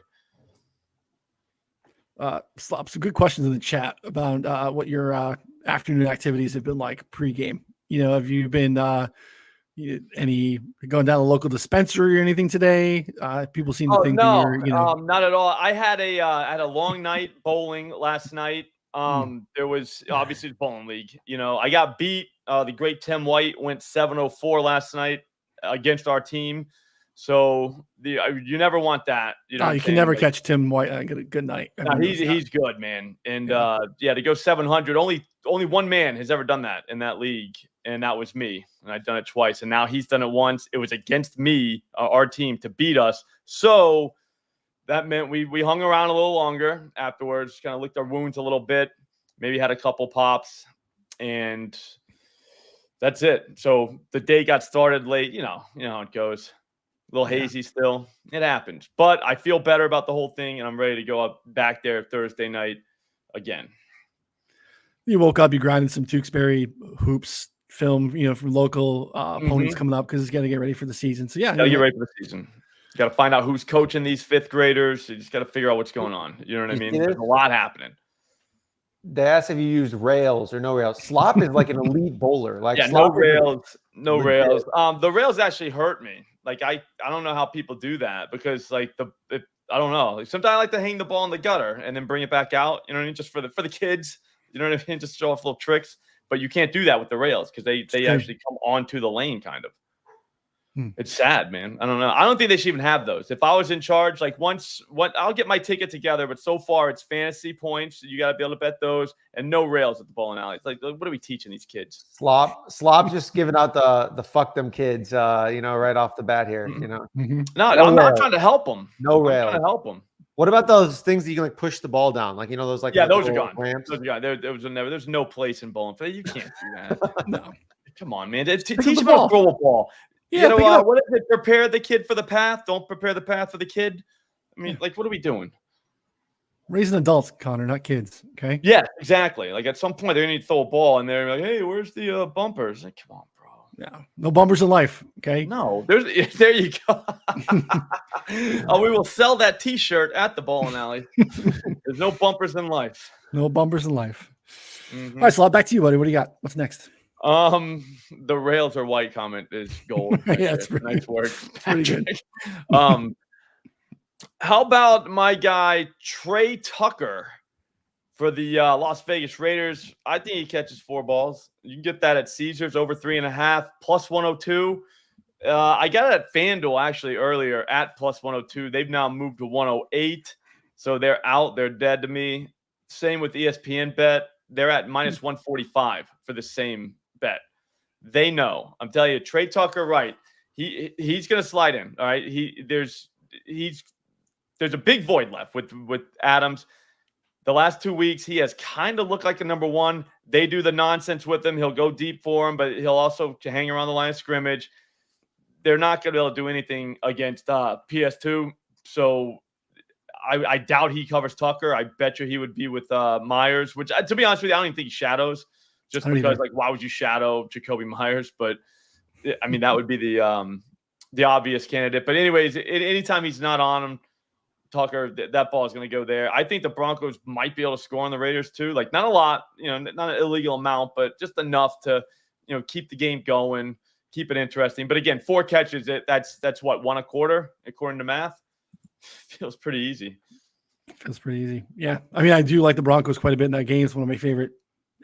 Slop, some good questions in the chat about what your afternoon activities have been like pre-game. Have you been any going down a local dispensary or anything today? People seem to think no, that you're, not at all. I had a long night bowling last night. There was obviously the bowling league. I got beat. The great Tim White went 704 last night against our team. So you never want that. You can never catch Tim White. Get a good night. He's good, man. And to go 700. Only one man has ever done that in that league, and that was me. And I've done it twice, and now he's done it once. It was against me, our team, to beat us. So that meant we hung around a little longer afterwards. Kind of licked our wounds a little bit. Maybe had a couple pops, and that's it. So the day got started late. You know how it goes. A little hazy still. It happens. But I feel better about the whole thing, and I'm ready to go up back there Thursday night again. You woke up, you grinded some Tewksbury hoops film, from local opponents coming up because it's got to get ready for the season. So, yeah. You're ready for the season. You got to find out who's coaching these fifth graders. You just got to figure out what's going on. You know what I mean? There's a lot happening. They asked if you used rails or no rails. Slop is like an elite bowler. Like no rails. The rails actually hurt me. Like I don't know how people do that because I don't know. Like, sometimes I like to hang the ball in the gutter and then bring it back out. You know what I mean? Just for the kids. You know what I mean? Just show off little tricks. But you can't do that with the rails because they actually come onto the lane kind of. It's sad, man. I don't know. I don't think they should even have those. If I was in charge, I'll get my ticket together, but so far it's fantasy points. You got to be able to bet those and no rails at the bowling alley. It's like, what are we teaching these kids? Slop just giving out the fuck them kids, right off the bat here, No, I'm not trying to help them. No rail. I'm trying to help them. What about those things that you can push the ball down? Those those are gone. Ramps? Those are gone. There's no place in bowling. You can't do that. No. Come on, man. Teach them how to throw a ball. Yeah, what is it? Prepare the kid for the path. Don't prepare the path for the kid. I mean, what are we doing? Raising adults, Connor, not kids. Okay. Yeah, exactly. Like at some point they're gonna need to throw a ball, and they're like, "Hey, where's the bumpers?" Like, come on, bro. Yeah, no bumpers in life. Okay. No, there you go. We will sell that T-shirt at the bowling alley. There's no bumpers in life. No bumpers in life. All right, Slot, back to you, buddy. What do you got? What's next? The rails are white comment is gold. Yeah, that's nice work. Pretty good. How about my guy Trey Tucker for the Las Vegas Raiders? I think he catches 4 balls. You can get that at Caesars over 3.5 plus 102. I got it at FanDuel actually earlier at plus 102. They've now moved to 108, so they're out. They're dead to me. Same with ESPN bet. They're at minus 145 for the same bet. They know. I'm telling you, Trey Tucker, right? He's going to slide in. All right. There's a big void left with Adams. The last 2 weeks, he has kind of looked like a number one. They do the nonsense with him. He'll go deep for him, but he'll also hang around the line of scrimmage. They're not going to be able to do anything against PS2. So I doubt he covers Tucker. I bet you he would be with Myers, which, to be honest with you, I don't even think he shadows. Just because, why would you shadow Jacoby Myers? But I mean, that would be the obvious candidate. But anyways, anytime he's not on him, Tucker, that ball is going to go there. I think the Broncos might be able to score on the Raiders too. Not a lot, not an illegal amount, but just enough to, keep the game going, keep it interesting. But again, 4 catches, that's what, 1 a quarter according to math. Feels pretty easy. Feels pretty easy. Yeah. I mean, I do like the Broncos quite a bit in that game. It's one of my favorite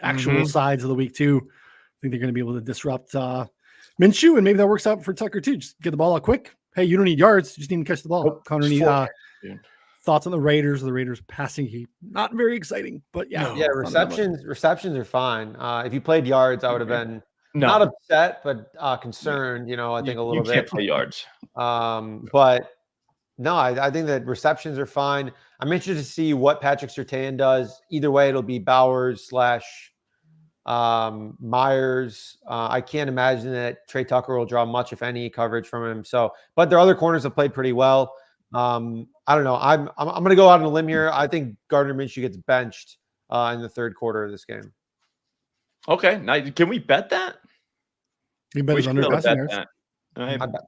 actual sides of the week too. I think they're going to be able to disrupt Minshew, and maybe that works out for Tucker too. Just get the ball out quick, hey, you don't need yards, you just need to catch the ball. Nope, Connor, just need four, dude. thoughts on the Raiders? The Raiders passing heap, not very exciting, but yeah, No. Yeah, receptions are fine. If you played yards, I would have been not No, upset, but concerned. You know, I think a you little can't bit. play yards. But no, I think that receptions are fine. I'm interested to see what Patrick Surtain does. Either way, it'll be Bowers / Myers. I can't imagine that Trey Tucker will draw much, if any, coverage from him. So, but their other corners have played pretty well. I don't know. I'm going to go out on a limb here. I think Gardner Minshew gets benched in the third quarter of this game. Okay, now can we bet that? You bet We his should under be able to passing bet yards. that. All right. I bet.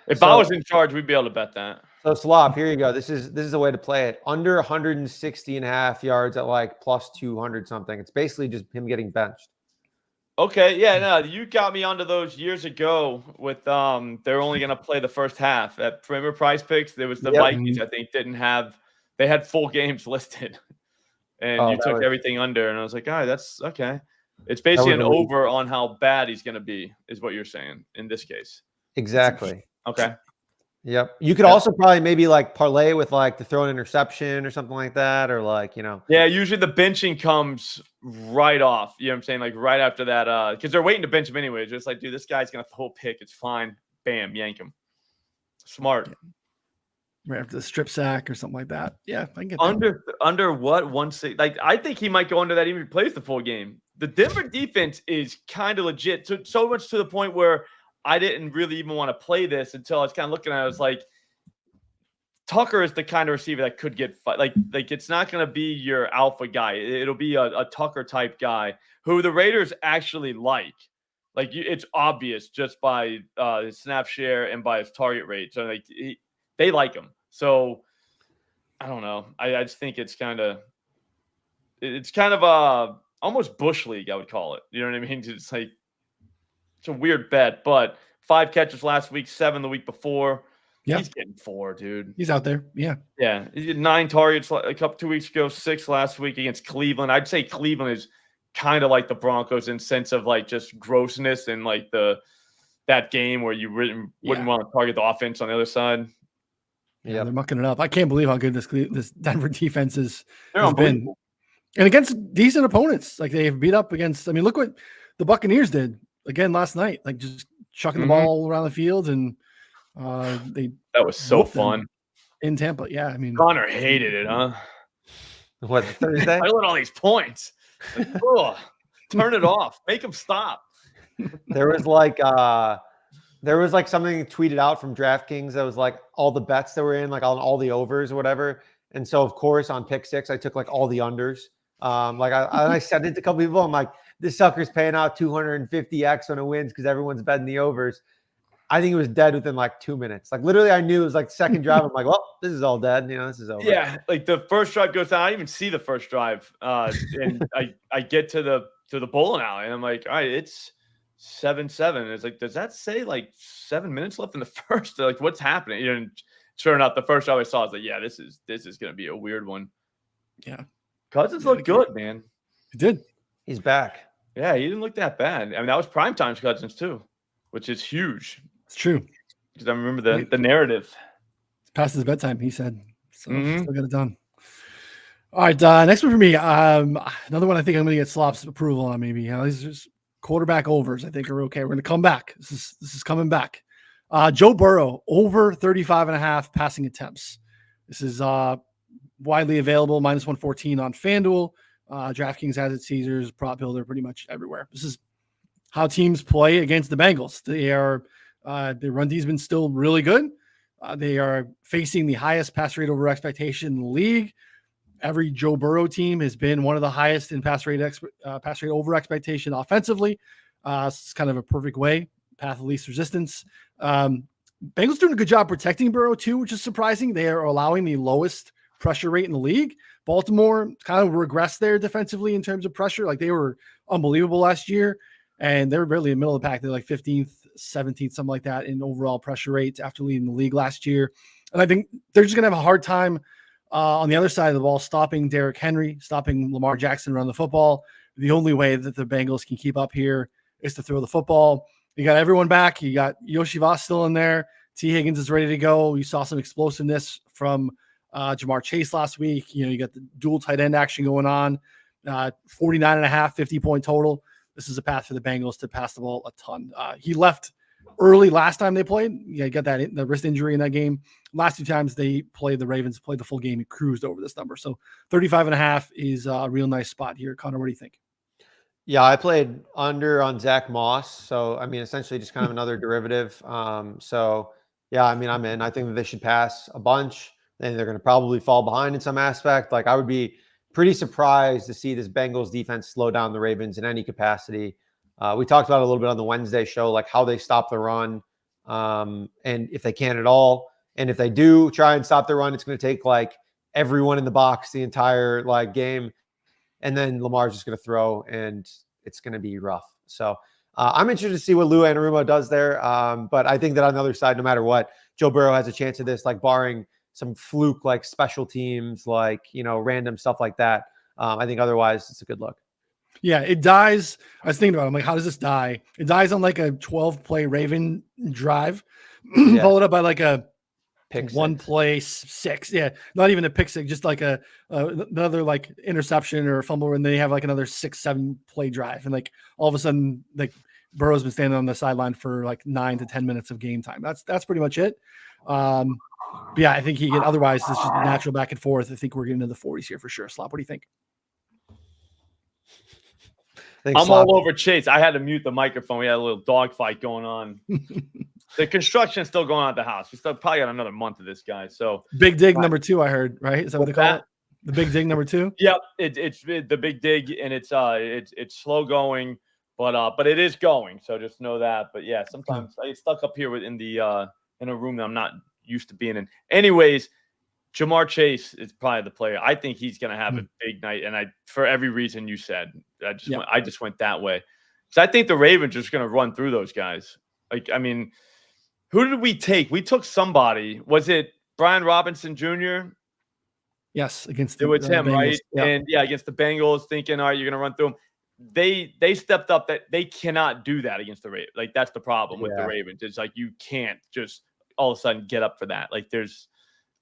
If I was in charge, we'd be able to bet that. So Slop, here you go. This is the way to play it. Under 160.5 yards at like plus 200 something. It's basically just him getting benched. Okay, yeah, no, you got me onto those years ago with they're only gonna play the first half at Premier Prize Picks. There was the Vikings, I think, they had full games listed, and you took everything under, and I was like, all right, that's okay. It's basically an over on how bad he's gonna be, is what you're saying in this case. Exactly. Okay. Yep. You could also probably maybe like parlay with like the throw an interception or something like that, or like, you know. Yeah, usually the benching comes right off. You know what I'm saying? Like right after that, because they're waiting to bench him anyway. Just like, dude, this guy's gonna throw a pick. It's fine. Bam, yank him. Smart. Right after the strip sack or something like that. Yeah, I can get that. Under what 160? Like, I think he might go under that even if he plays the full game. The Denver defense is kind of legit. So much to the point where I didn't really even want to play this until I was kind of looking at it. I was like, Tucker is the kind of receiver that could get like it's not going to be your alpha guy. It'll be a Tucker type guy who the Raiders actually like. Like it's obvious just by his snap share and by his target rate. So like they like him. So I don't know. I just think it's kind of almost Bush League, I would call it. You know what I mean? It's like it's a weird bet, but 5 catches last week, 7 the week before. Yeah. He's getting 4, dude. He's out there. Yeah. Yeah. He did 9 targets a couple 2 weeks ago, 6 last week against Cleveland. I'd say Cleveland is kind of like the Broncos in sense of like just grossness and like that game where you wouldn't want to target the offense on the other side. Yeah, they're mucking it up. I can't believe how good this Denver defense has been. And against decent opponents. Like they've beat up against, I mean, look what the Buccaneers did again last night. Like just chucking the ball around the field, and that was so fun in Tampa. Yeah, I mean, Connor hated it, huh? What, Thursday? I let all these points. Like, turn it off. Make them stop. There was like something tweeted out from DraftKings that was like all the bets that were in, like on all the overs or whatever. And so of course on pick 6, I took like all the unders. Like I sent it to a couple people. I'm like, this sucker's paying out 250x when it wins because everyone's betting the overs. I think it was dead within like 2 minutes. Like literally, I knew it was like second drive. I'm like, well, this is all dead. You know, this is over. Yeah, like the first drive goes down. I didn't even see the first drive, and I get to the bowling alley, and I'm like, all right, it's 7-7. It's like, does that say like 7 minutes left in the first? Like, what's happening? And sure enough, the first drive I saw, I was like, yeah, this is going to be a weird one. Yeah, Cousins looked good, man. He did. He's back. Yeah, he didn't look that bad. I mean, that was primetime Cousins too, which is huge. It's true. Because I remember the narrative. It's past his bedtime, he said. So still got it done. All right, next one for me. Another one I think I'm going to get Slop's approval on maybe. These are just quarterback overs I think are okay. We're going to come back. This is coming back. Joe Burrow, over 35.5 passing attempts. This is widely available, minus 114 on FanDuel. DraftKings has it, Caesars, Prop Builder, pretty much everywhere. This is how teams play against the Bengals. They are their run D's been still really good. They are facing the highest pass rate over expectation in the league. Every Joe Burrow team has been one of the highest in pass rate over expectation offensively. It's kind of a perfect way, path of least resistance. Bengals doing a good job protecting Burrow too, which is surprising. They are allowing the lowest pressure rate in the league. Baltimore kind of regressed there defensively in terms of pressure. Like they were unbelievable last year, and they're really in the middle of the pack. They're like 15th, 17th, something like that in overall pressure rates after leading the league last year. And I think they're just going to have a hard time on the other side of the ball, stopping Derrick Henry, stopping Lamar Jackson around the football. The only way that the Bengals can keep up here is to throw the football. You got everyone back. You got Yoshi Voss still in there. T. Higgins is ready to go. You saw some explosiveness from Jamar Chase last week. You got the dual tight end action going on. 49.5, 50-point total. This is a path for the Bengals to pass the ball a ton. He left early last time they played. He got the wrist injury in that game. Last 2 times they played, the Ravens played the full game. He cruised over this number. So 35.5 is a real nice spot here. Connor, what do you think? Yeah, I played under on Zach Moss. So, I mean, essentially just kind of another derivative. So, yeah, I mean, I'm in. I think that they should pass a bunch. And they're going to probably fall behind in some aspect. Like, I would be pretty surprised to see this Bengals defense slow down the Ravens in any capacity. We talked about it a little bit on the Wednesday show, like how they stop the run, and if they can at all. And if they do try and stop the run, it's going to take like everyone in the box the entire like game. And then Lamar's just going to throw, and it's going to be rough. So I'm interested to see what Lou Anarumo does there. But I think that on the other side, no matter what, Joe Burrow has a chance of this, like barring some fluke, like special teams, like, random stuff like that. I think otherwise it's a good look. Yeah, it dies. I was thinking about it. I'm like, how does this die? It dies on like a 12-play Raven drive, followed up by like a one play 6. Yeah, not even a pick 6, just like another like interception or fumble, and they have like another 6-7 play drive, and like all of a sudden, like Burrow's been standing on the sideline for like 9 to 10 minutes of game time. That's pretty much it. But yeah, I think he can. Otherwise, it's just natural back and forth. I think we're getting into the 40s here for sure. Slop, what do you think? I'm all over Chase. I had to mute the microphone. We had a little dogfight going on. The construction is still going on at the house. We still probably got another month of this guy. So big dig number 2, I heard. Right? Is that what they call it? The big dig number 2. Yep, it's the big dig, and it's slow going, but it is going. So just know that. But yeah, sometimes I get stuck up here in a room that I'm not used to being in. Anyways, Jamar Chase is probably the player. I think he's going to have a big night, and for every reason you said, I just went that way. So I think the Ravens are just going to run through those guys. Like, I mean, who did we take? We took somebody. Was it Brian Robinson Jr.? Yes, against it was him, Bengals. right? Yep. And yeah, against the Bengals, thinking, all right, you're going to run through them. They stepped up. That they cannot do that against the Ravens. Like, that's the problem with the Ravens. It's like you can't just all of a sudden get up for that. Like,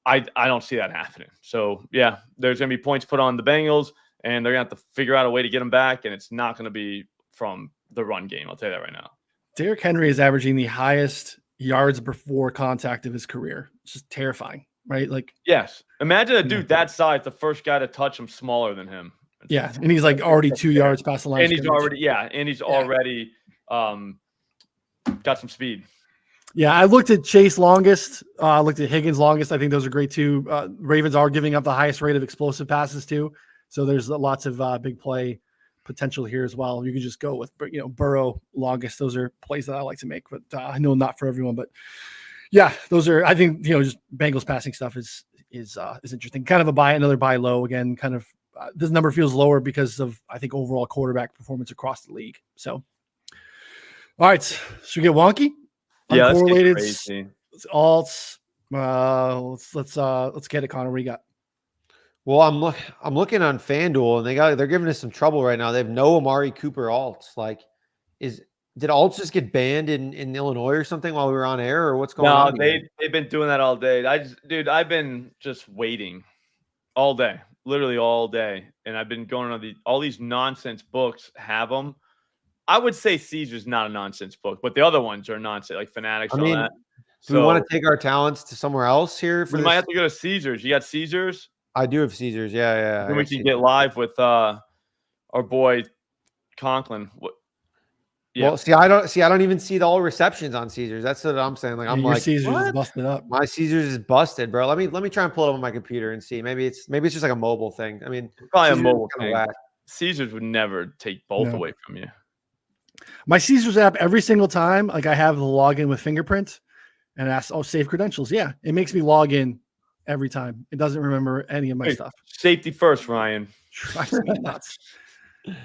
I don't see that happening. So yeah, there's going to be points put on the Bengals, and they're going to have to figure out a way to get them back, and it's not going to be from the run game. I'll tell you that right now. Derrick Henry is averaging the highest yards before contact of his career. It's just terrifying, right? Like, yes, imagine a dude that size, the first guy to touch him smaller than him. Yeah, and he's like already 2 yards past the line. And he's already got some speed. Yeah, I looked at Chase longest. I looked at Higgins longest. I think those are great too. Ravens are giving up the highest rate of explosive passes too. So there's lots of big play potential here as well. You could just go with Burrow longest. Those are plays that I like to make, but I know not for everyone. But yeah, those are. I think just Bengals passing stuff is interesting. Kind of another buy low again. Kind of this number feels lower because of I think overall quarterback performance across the league. So all right, should we get wonky? Yeah, uncorrelated crazy. Alts. Let's get it, Connor. What do you got? Well, I'm looking on FanDuel, and they're giving us some trouble right now. They have no Amari Cooper alts. Like, did alts just get banned in Illinois or something while we were on air, or what's going on? No, they've been doing that all day. I've been just waiting all day, literally all day, and I've been going on all these nonsense books have them. I would say Caesar's not a nonsense book, but the other ones are nonsense, like Fanatics and all that. Do we want to take our talents to somewhere else here? We might have to go to Caesars. You got Caesars? I do have Caesars. Yeah. Then we can get live with our boy Conklin. Yeah. Well, I don't even see all receptions on Caesars. That's what I'm saying. Like, I'm like, Caesars is busted up. My Caesars is busted, bro. Let me try and pull it up on my computer and see. Maybe it's just like a mobile thing. I mean, probably Caesars a mobile thing. Caesars would never take both away from you. My Caesars app, every single time, like I have the login with fingerprint and ask, save credentials. Yeah, it makes me log in every time. It doesn't remember any of my stuff. Safety first, Ryan. Drives me nuts.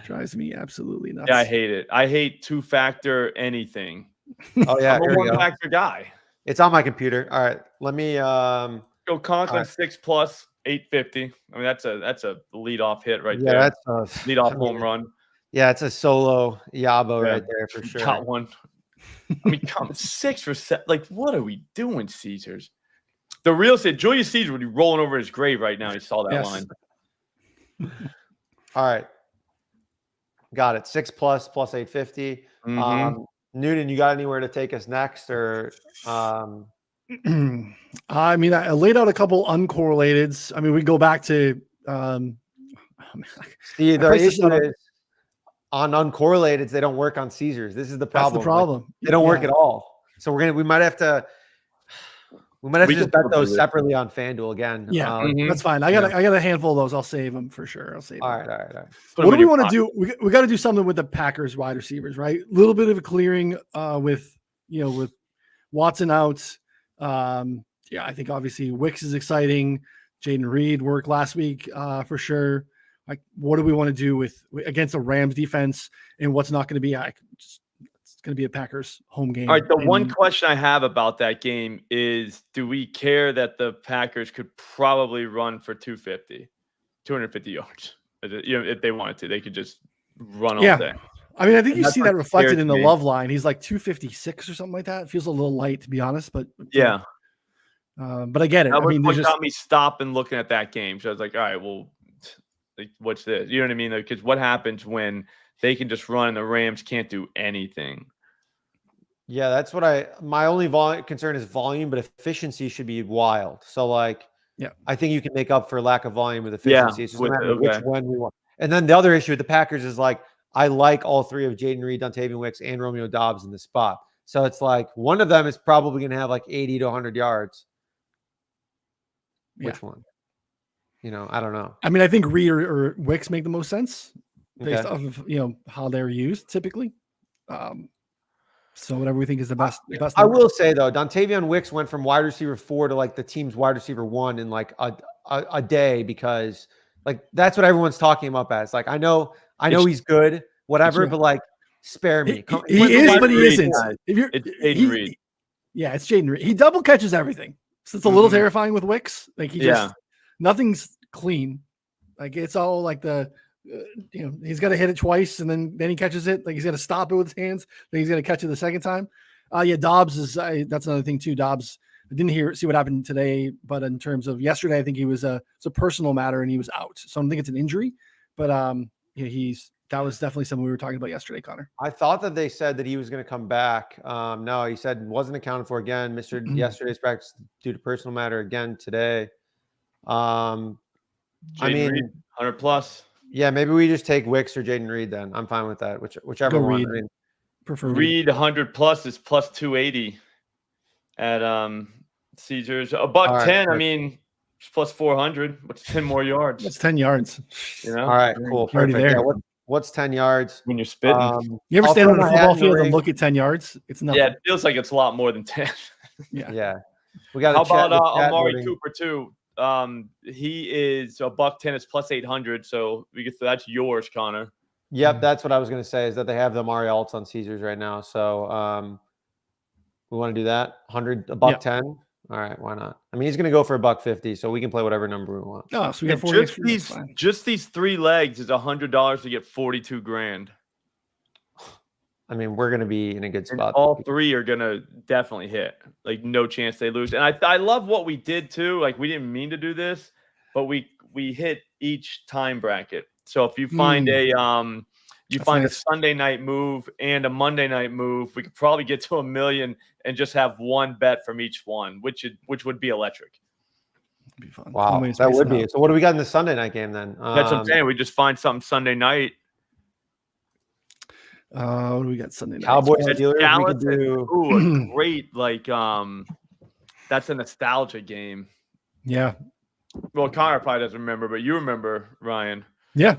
Drives me absolutely nuts. Yeah, I hate it. I hate two-factor anything. Oh yeah, I'm a one-factor guy. It's on my computer. All right, let me go Conklin 6+, 850. I mean, that's a lead-off hit right there. That's a lead-off home run. Yeah, it's a solo Yabo right there for sure. Got one. I mean, come 6 for 7. Like, what are we doing, Caesars? The real estate, Julius Caesar would be rolling over his grave right now. He saw that Yes. line. All right. Got it. 6+ plus 850. Noonan, you got anywhere to take us next, or I mean, I laid out a couple uncorrelated. I mean, we go back to the priced this issue out is on uncorrelated, they don't work on Caesars. This is the that's problem. the problem. They don't work Yeah. at all. So we might have to We just can bet flip those it. separately on FanDuel again. Yeah, that's fine. I got a handful of those. I'll save them for sure. I'll save them. All right. Put What them do in we your want to do? We got to do something with the Packers wide receivers, right? A little bit of a clearing with Watson out. I think obviously Wicks is exciting. Jaden Reed worked last week for sure. Like, what do we want to do with against the Rams defense, and what's not going to be? It's going to be a Packers home game. All right. The one question I have about that game is, do we care that the Packers could probably run for 250 yards? If they wanted to, they could just run all day. I mean, I think And you see that what reflected scares in the me. Love line. He's like 256 or something like that. It feels a little light, to be honest, but Yeah. but I get it. That I was mean, what there's got me stopping looking at that game. So I was like, all right, well, like, what's this? You know what I mean? Because what happens when they can just run and the Rams can't do anything? Yeah, that's what my only concern is volume, but efficiency should be wild. So I think you can make up for lack of volume with efficiency. It's just a matter of which one we want. And then the other issue with the Packers is I like all three of Jaden Reed, Dontavian Wicks, and Romeo Doubs in the spot. So it's like one of them is probably going to have 80 to 100 yards. Which one? I don't know. I mean, I think Reed or Wicks make the most sense based Okay. off of how they're used typically. So whatever we think is the best. I will say though, Dontavian Wicks went from wide receiver 4 to the team's wide receiver 1 in a day, because that's what everyone's talking about as. I know he's good, whatever, but spare me. He is, but he isn't. It's Jaden Reed. Yeah, it's Jaden Reed. He double catches everything. So it's a little terrifying with Wicks. Nothing's clean. It's all he's got to hit it twice and then he catches it. He's got to stop it with his hands. Then he's going to catch it the second time. Dobbs is that's another thing too. Dobbs, I didn't see what happened today, but in terms of yesterday, I think he was it's a personal matter and he was out. So I don't think it's an injury, but that was definitely something we were talking about yesterday, Connor. I thought that they said that he was going to come back. No, he said wasn't accounted for again. Missed yesterday's practice due to personal matter again today. Reed, 100 plus. Yeah, maybe we just take Wicks or Jaden Reed then. I'm fine with that. Whichever one. Reed. I mean, Prefer Reed 100 plus is plus 280 at Caesars. $110. Right. I mean, it's plus 400. What's 10 more yards? That's 10 yards. All right, cool. You're already Perfect. there. Yeah, what's 10 yards? When you're spitting. You ever I'll stand on throw the my hat football in the field and ring. look at 10 yards? It's nothing. Yeah, it feels like it's a lot more than 10. Yeah. We got. How about Amari Cooper too? He is $110. It's plus 800. So that's yours, Connor. Yep, that's what I was going to say, is that they have the Amari Alts on Caesars right now. So we want to do that. $110. All right, why not? I mean, he's going to go for $150, so we can play whatever number we want. Oh, so we got 40. Just these 3 legs is $100 to get 42 grand. I mean, we're going to be in a good spot. And all 3 are going to definitely hit. No chance they lose. And I love what we did too. We didn't mean to do this, but we hit each time bracket. So if you find a Sunday night move and a Monday night move, we could probably get to $1 million and just have one bet from each one, which would be electric. Be fun. Wow, that would be. So what do we got in the Sunday night game then? That's what I'm saying. We just find something Sunday night. What do we got Sunday night? Cowboys It's Steelers. Dallas We could do. Ooh, a great that's a nostalgia game. Yeah. Well, Connor probably doesn't remember, but you remember, Ryan. Yeah.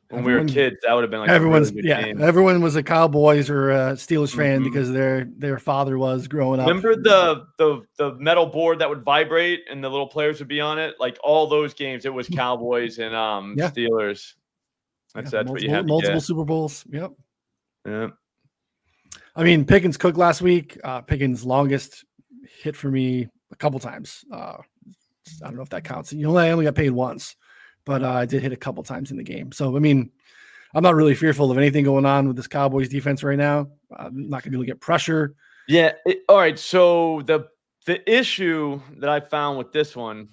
When we were kids, that would have been everyone's a really good game. Everyone was a Cowboys or a Steelers fan because their father was growing up. Remember the metal board that would vibrate and the little players would be on it? All those games, it was Cowboys and Steelers. That's what you had. Multiple Super Bowls. Yep. Yeah. I mean, Pickens cooked last week. Pickens' longest hit for me a couple times. I don't know if that counts. I only got paid once, but I did hit a couple times in the game. So, I mean, I'm not really fearful of anything going on with this Cowboys defense right now. I'm not going to be able to get pressure. Yeah. All right. So the issue that I found with this one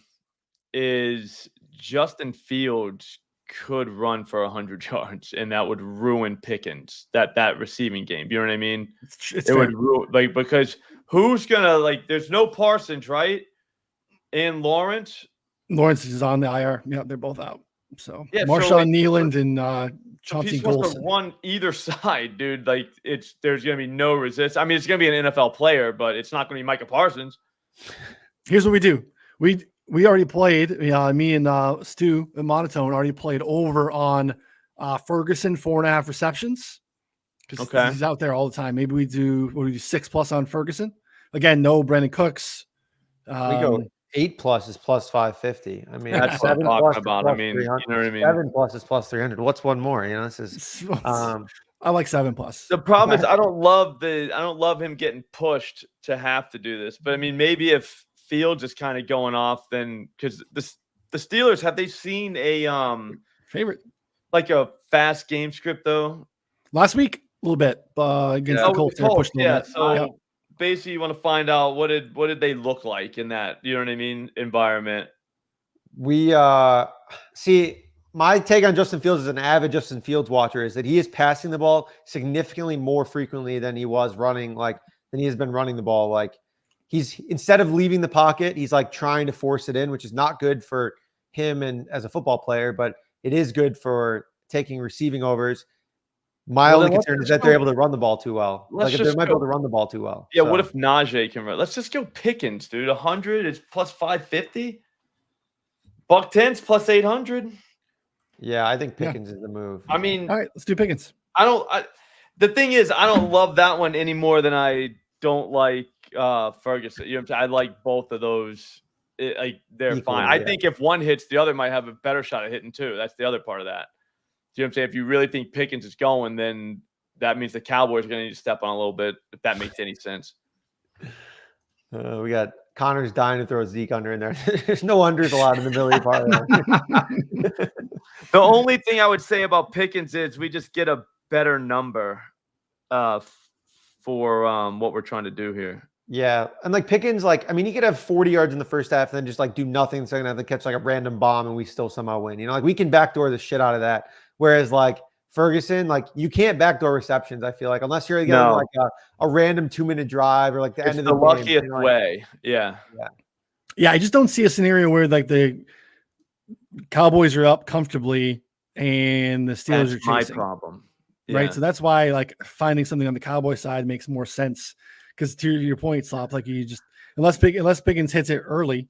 is Justin Fields could run for 100 yards, and that would ruin Pickens, that receiving game. You know what I mean? It's it would ruin, because who's gonna there's no Parsons, right? And Lawrence is on the IR. Yeah, they're both out. So yeah, Marshawn Nealand and Chauncey he's supposed Golson. to run either side, dude. There's gonna be no resist. I mean, it's gonna be an NFL player, but it's not gonna be Micah Parsons. Here's what we do. We already played. Me and Stu and Monotone already played over on Ferguson 4.5 receptions because he's out there all the time. Maybe we do 6+ on Ferguson. Again, no Brandon Cooks. We go 8+ is plus 550. I mean, that's what I'm talking about. I mean, you know what I mean? 7+ is plus 300. What's one more? You know, this is. I like 7+. The problem is I don't love him getting pushed to have to do this. But I mean, maybe if Fields is kind of going off, then because the Steelers, have they seen a favorite like a fast game script though? Last week, a little bit against the Colts. So basically, you want to find out what did they look like in that, you know what I mean, environment. We see, my take on Justin Fields as an avid Justin Fields watcher is that he is passing the ball significantly more frequently than he was running, than he has been running the ball. Like, he's, instead of leaving the pocket, he's like trying to force it in, which is not good for him and as a football player, but it is good for taking receiving overs. My only concern is that they're able to run the ball too well. Like, if they might be able to run the ball too well. Yeah, so. What if Najee can run? Let's just go Pickens, dude. 100 is plus 550. $110's plus 800. Yeah, I think Pickens is the move. I mean, all right, let's do Pickens. The thing is, I don't love that one any more than I don't like Ferguson. You know what I'm saying? I like both of those. They're equally fine. I think if one hits, the other might have a better shot at hitting too. That's the other part of that. You know what I'm saying? If you really think Pickens is going, then that means the Cowboys are going to need to step on a little bit, if that makes any sense. We got Connor's dying to throw Zeke under in there. There's no unders allowed in the Millie part. The only thing I would say about Pickens is we just get a better number for what we're trying to do here. Yeah. And like Pickens, he could have 40 yards in the first half and then just do nothing in the second half and catch a random bomb and we still somehow win. You know, we can backdoor the shit out of that. Whereas Ferguson, you can't backdoor receptions, I feel like, unless you're getting a random 2-minute drive or the end of the game. Luckiest way. Yeah. Yeah, I just don't see a scenario where the Cowboys are up comfortably and the Steelers are chasing. That's my problem. Yeah. Right. So that's why finding something on the Cowboy side makes more sense. Because to your point, Slop, you just unless Pickens hits it early.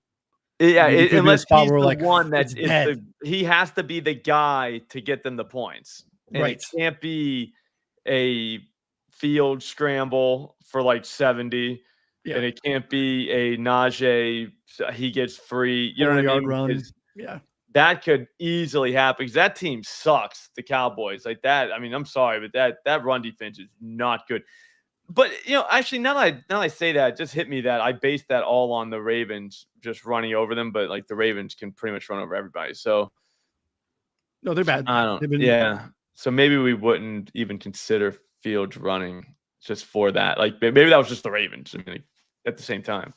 Yeah, unless he's the one that he has to be the guy to get them the points. And it can't be a field scramble for 70. Yeah. And it can't be a Najee, he gets free. You know what I mean? Run. Yeah. That could easily happen because that team sucks, the Cowboys. That, I mean, I'm sorry, but that run defense is not good. But, actually, now that I say that, it just hit me that I based that all on the Ravens just running over them. But, the Ravens can pretty much run over everybody. So, no, they're bad. I don't. Yeah. So maybe we wouldn't even consider Fields running just for that. Maybe that was just the Ravens. I mean, at the same time.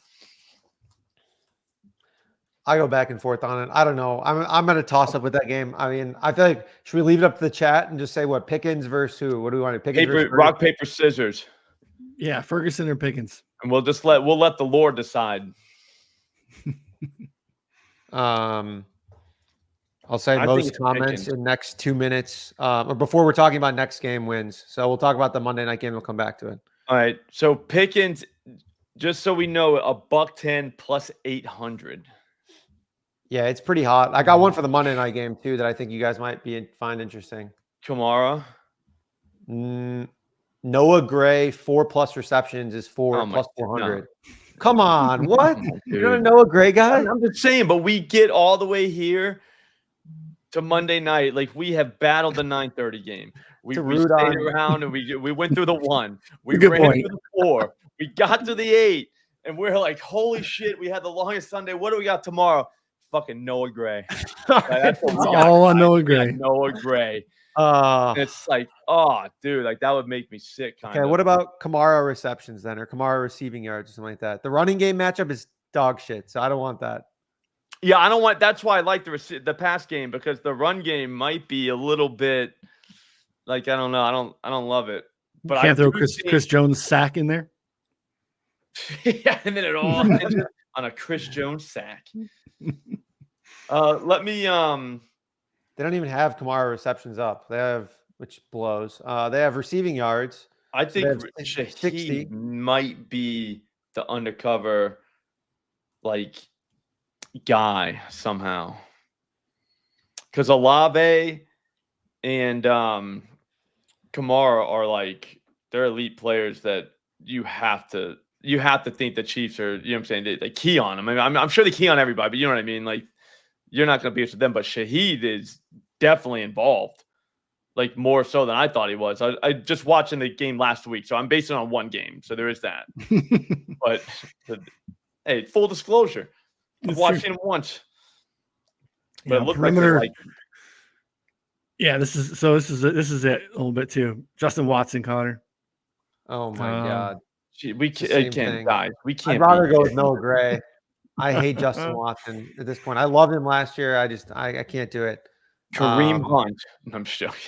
I go back and forth on it. I don't know. I'm going to toss up with that game. I mean, I feel like, should we leave it up to the chat and just say what, Pickens versus who? What do we want to Pickens versus rock, paper, scissors. Yeah, Ferguson or Pickens. And we'll let the Lord decide. I'll say most comments in next 2 minutes or before we're talking about next game wins. So we'll talk about the Monday night game. We'll come back to it. All right. So Pickens, just so we know, $110 plus 800. Yeah, it's pretty hot. I got one for the Monday night game too that I think you guys might find interesting. Kamara. Noah Gray, 4+ receptions is plus 400. No. Come on, what? You're a Noah Gray guy? I'm just saying, but we get all the way here to Monday night. We have battled the 9:30 game. We stayed around and we went through the 1. We ran through the 4. We got to the 8, and we're like, holy shit, we had the longest Sunday. What do we got tomorrow? Fucking Noah Gray. That's all on Noah Gray. Noah Gray. It's like, oh, dude, like that would make me sick. Okay, what about Kamara receptions then, or Kamara receiving yards or something like that? The running game matchup is dog shit, so I don't want that. Yeah, I don't want. That's why I like the pass game, because the run game might be a little bit like, I don't know. I don't love it. But Can't throw Chris Jones sack in there. Yeah, and then it all ends on a Chris Jones sack. Let me. They don't even have Kamara receptions up. They have, which blows. They have receiving yards. I think so Shaheed might be the undercover like guy somehow, because Olave and Kamara are like, they're elite players that you have to think the Chiefs are, you know what I'm saying, they key on them. I mean, I'm sure they key on everybody, but you know what I mean? Like, you're not going to be with them, but Shaheed is definitely involved, like more so than I thought he was. I just watching the game last week, so I'm basing it on one game, so there is that. But hey, full disclosure, I've watched him once, but it looked perimeter. like yeah, this is it a little bit too. Justin Watson, Connor. Oh my god, we can't, guys. We can't. I'd rather go with Noah Gray. I hate Justin Watson at this point. I loved him last year. I can't do it. Kareem Hunt. I'm just joking.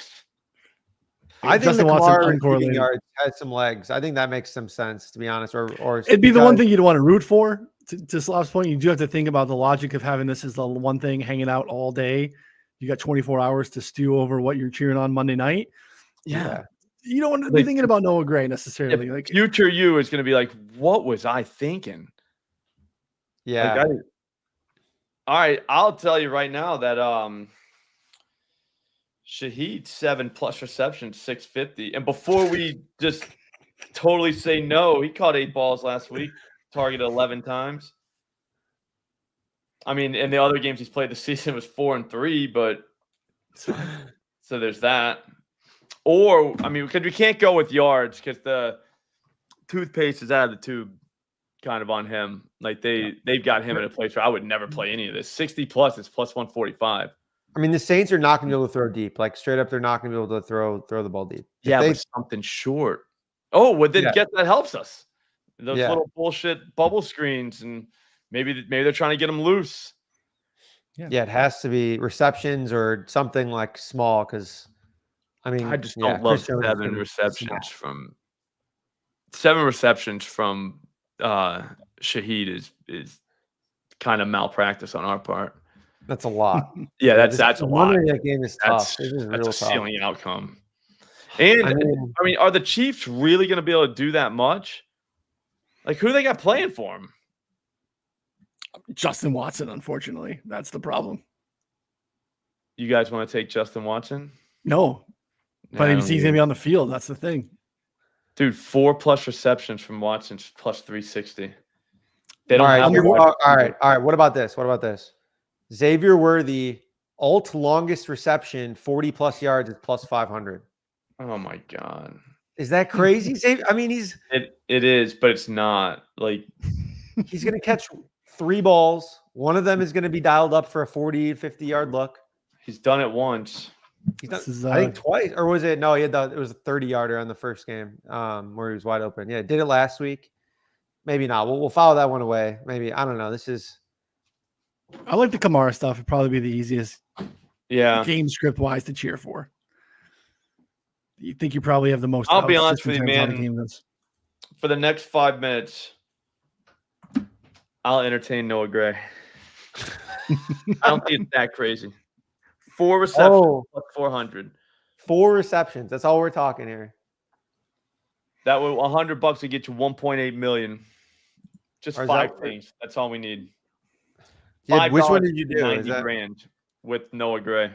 I think the Kamara receiving yards had some legs. I think that makes some sense, to be honest. Or it'd be the one thing you'd want to root for. To Slav's point, you do have to think about the logic of having this as the one thing hanging out all day. You got 24 hours to stew over what you're cheering on Monday night. Yeah. You don't want to be thinking about Noah Gray necessarily. Like, future you is going to be like, what was I thinking? Yeah. Like, all right. I'll tell you right now that Shaheed 7+ receptions, 650. And before we just totally say no, he caught 8 balls last week, targeted 11 times. I mean, in the other games he's played this season was 4 and 3, but so there's that. Or, I mean, because we can't go with yards because the toothpaste is out of the tube kind of on him. Like they've got him in a place where I would never play any of this. 60+ is plus 145. I mean, the Saints are not going to be able to throw deep. Like straight up, they're not going to be able to throw the ball deep. But something short. Oh, well, then that helps us. Those little bullshit bubble screens, and maybe they're trying to get them loose. Yeah, it has to be receptions or something like small, because I mean, I just don't love 7 receptions from Shaheed is kind of malpractice on our part. That's a lot. Yeah, that's a lot. That game is tough. That's a ceiling outcome. And I mean, are the Chiefs really going to be able to do that much? Like, who they got playing for him? Justin Watson, unfortunately. That's the problem. You guys want to take Justin Watson? No. But he's going to be on the field. That's the thing. Dude, 4+ receptions from Watson, plus 360. All right. What about this? Xavier Worthy, longest reception, 40+ yards is plus 500. Oh my god. Is that crazy? I mean, it is, but it's not. Like, he's going to catch 3 balls. One of them is going to be dialed up for a 40, 50-yard look. He's done it once. He's done, I think twice, or was it? No, it was a 30-yarder on the first game where he was wide open. Yeah, did it last week. Maybe not. We'll follow that one away. Maybe. I don't know. I like the Kamara stuff. It'd probably be the easiest game script wise to cheer for. You think you probably have the most. I'll be honest with you, man. For the next 5 minutes, I'll entertain Noah Gray. I don't think it's that crazy. 4 receptions plus 400. 4 receptions. That's all we're talking here. That would $100 would get you 1.8 million. Just 5 things. That's all we need. Yeah, which one did you do? $90,000 with Noah Gray.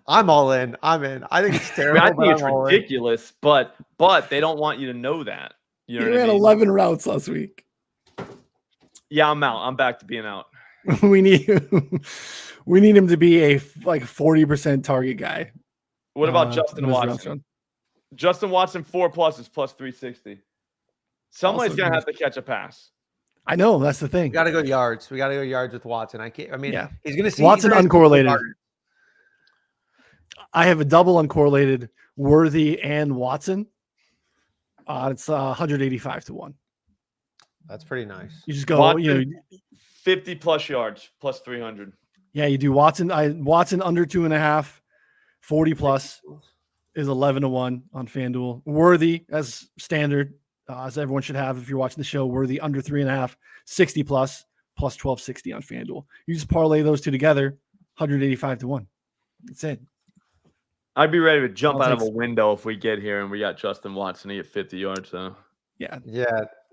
I'm all in. I'm in. I think it's terrible. I think it's ridiculous, but they don't want you to know that. You know ran 11 routes last week. Yeah, I'm out. I'm back to being out. we need him to be a 40% target guy. What about Justin Watson? Justin Watson 4+ is plus 360. Somebody's gonna have to catch a pass. I know that's the We thing. got to go yards. We got to go yards with Watson. I can't. I mean, Yeah. he's going to see Watson he's gonna see uncorrelated. yards. I have a double uncorrelated Worthy and Watson. It's 185 to 1. That's pretty nice. You just go, Watson, 50 plus yards, plus 300. Yeah, you do Watson. Watson under 2.5, 40 plus is 11 to 1 on FanDuel. Worthy as standard, as everyone should have if you're watching the show. Worthy under 3.5, 60 plus 1260 on FanDuel. You just parlay those two together, 185 to 1. That's it. I'd be ready to jump out of a window if we get here and we got Justin Watson to get 50 yards. So yeah,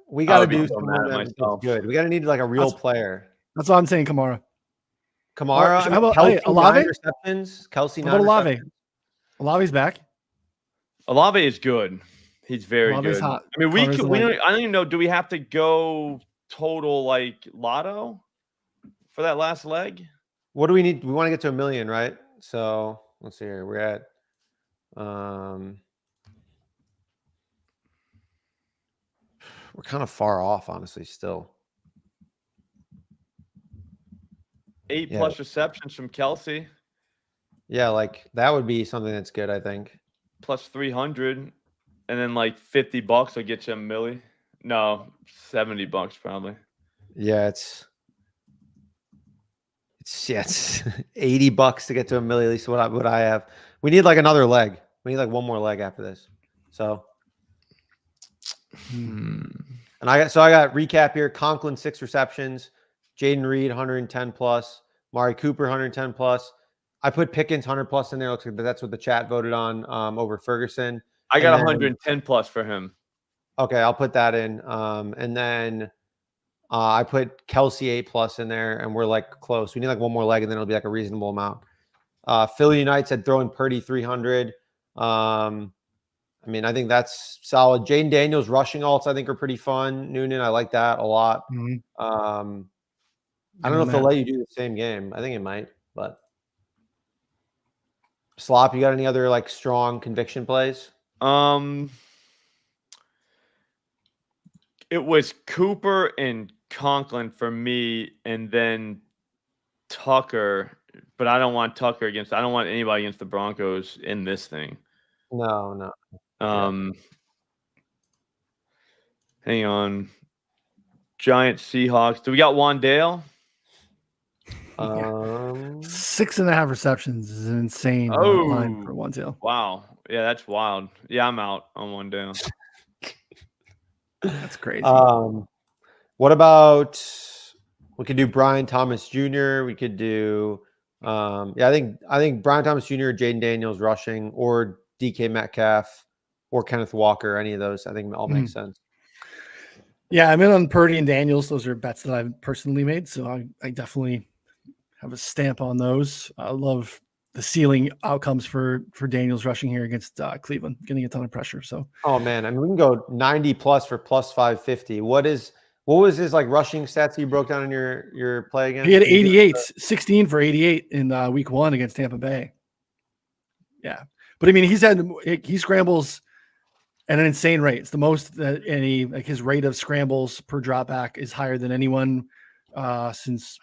we got to do so someone that's good. We got to need like a real player. That's what I'm saying. Kamara. How about Olave? 9 receptions? Kelsey 9 Olave? receptions? Olave's back. Olave is good. He's very Olave's good. hot. I mean, I don't even know. Do we have to go total like lotto for that last leg? What do we need? We want to get to 1 million, right? So let's see here. We're at we're kind of far off, honestly, still. 8 plus receptions from Kelsey. Yeah, like that would be something that's good, I think. Plus 300, and then like $50 will get you $1 million. No, $70 probably. Yeah, it's $80 to get to $1 million. At least what I have. We need like another leg. We need like one more leg after this. So, and I got recap here. Conklin 6 receptions, Jaden Reed 110 plus, Mari Cooper 110 plus. I put Pickens 100 plus in there. Looks like that's what the chat voted on over Ferguson. I got 110 plus for him. Okay, I'll put that in. And then I put Kelsey 8 plus in there, and we're like close. We need like one more leg, and then it'll be like a reasonable amount. Philly United said throwing Purdy 300. I mean, I think that's solid. Jaden Daniels rushing alts, I think, are pretty fun. Noonan, I like that a lot. Mm-hmm. I don't know if they'll let you do the same game. I think it might, but Slop, you got any other like strong conviction plays? It was Cooper and Conklin for me, and then Tucker. But I don't want Tucker I don't want anybody against the Broncos in this thing. No. Hang on. Giants, Seahawks. Do we got Wandale? 6.5 receptions is an insane line for Wandale. Wow. Yeah, that's wild. Yeah, I'm out on Wandale. That's crazy. What about we could do Brian Thomas Jr. We could do I think Brian Thomas Jr. or Jaden Daniels rushing, or DK Metcalf or Kenneth Walker. Any of those I think all makes sense. Yeah, I'm in on Purdy and Daniels. Those are bets that I've personally made, so I definitely have a stamp on those. I love the ceiling outcomes for Daniels rushing here against Cleveland, getting a ton of pressure. So, oh man, I mean, we can go 90 plus for plus 550. What was his like rushing stats you broke down in your play again? He had 88, 16 for 88 in week 1 against Tampa Bay. Yeah, but I mean, he scrambles at an insane rate. It's the most that his rate of scrambles per drop back is higher than anyone since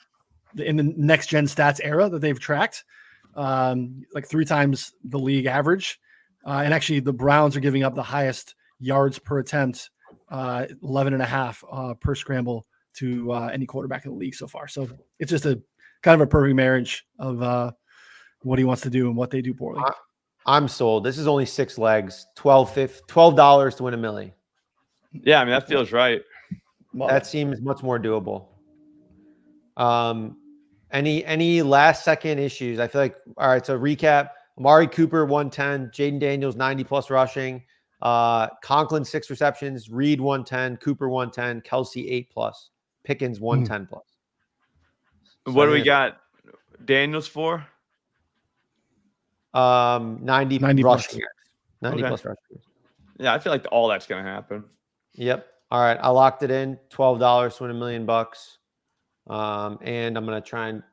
in the next gen stats era that they've tracked. Like 3 times the league average. And actually the Browns are giving up the highest yards per attempt, 11.5 per scramble to any quarterback in the league so far. So it's just a kind of a perfect marriage of what he wants to do and what they do poorly. I'm sold. This is only 6 legs, $12 to win $1 million. Yeah, I mean, that feels right. That seems much more doable. Any last second issues? I feel like, all right, so recap: Amari Cooper 110, Jaden Daniels 90 plus rushing, Conklin 6 receptions, Reed 110, Cooper 110, Kelsey 8 plus, Pickens 110 plus. What do we got Daniels for? 90 rushing yards. 90 plus rushing yards. Yeah, I feel like all that's gonna happen. Yep. All right, I locked it in. $12 to win $1 million. And I'm going to try and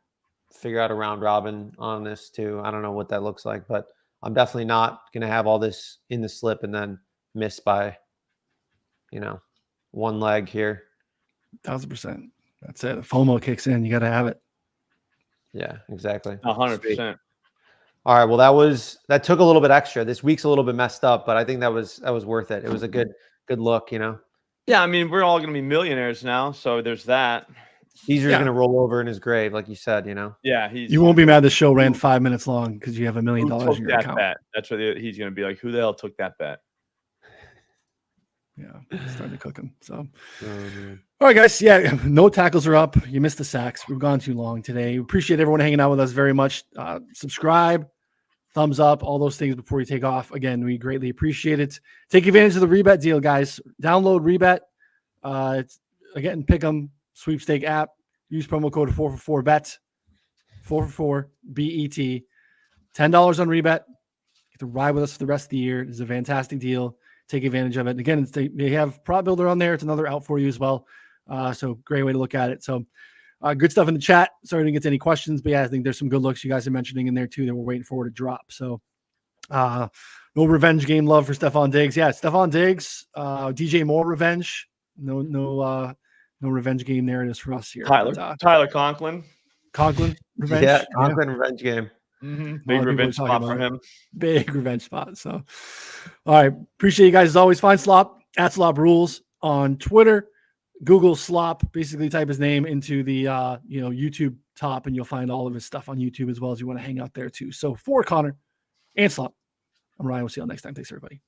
figure out a round robin on this too. I don't know what that looks like, but I'm definitely not going to have all this in the slip and then miss by, one leg here. 1,000%. That's it. FOMO kicks in. You got to have it. Yeah, exactly. 100%. All right. Well, that took a little bit extra. This week's a little bit messed up, but I think that was worth it. It was a good look, you know. Yeah, I mean, we're all going to be millionaires now, so there's that. He's just going to roll over in his grave, like you said, you know. Yeah, you won't be mad the show ran 5 minutes long because you have $1 million who in took your that account. bet? That's what he's going to be like. Who the hell took that bet? Yeah, it's starting to cook him. So, all right, guys. Yeah, no tackles are up. You missed the sacks. We've gone too long today. We appreciate everyone hanging out with us very much. Subscribe, thumbs up, all those things before you take off. Again, we greatly appreciate it. Take advantage of the rebet deal, guys. Download rebet. It's again, Pick6 sweepstake app. Use promo code 444bet. 444 BET. $10 on rebet. Get to ride with us for the rest of the year. It's a fantastic deal. Take advantage of it. And again, they have Prop Builder on there. It's another out for you as well. So great way to look at it. So good stuff in the chat. Sorry to get to any questions, but yeah, I think there's some good looks you guys are mentioning in there too that we're waiting for to drop. So no revenge game love for Stephon Diggs. Yeah, Stephon Diggs, DJ Moore revenge. No revenge game narratives for us here. Tyler Conklin. Conklin revenge. Yeah, Conklin revenge game. Big revenge spot for him. Big revenge spot. So, all right. Appreciate you guys as always. Find Slop at Slop Rules on Twitter. Google Slop. Basically, type his name into the YouTube top, and you'll find all of his stuff on YouTube as well as you want to hang out there too. So, for Connor and Slop, I'm Ryan. We'll see you all next time. Thanks, everybody.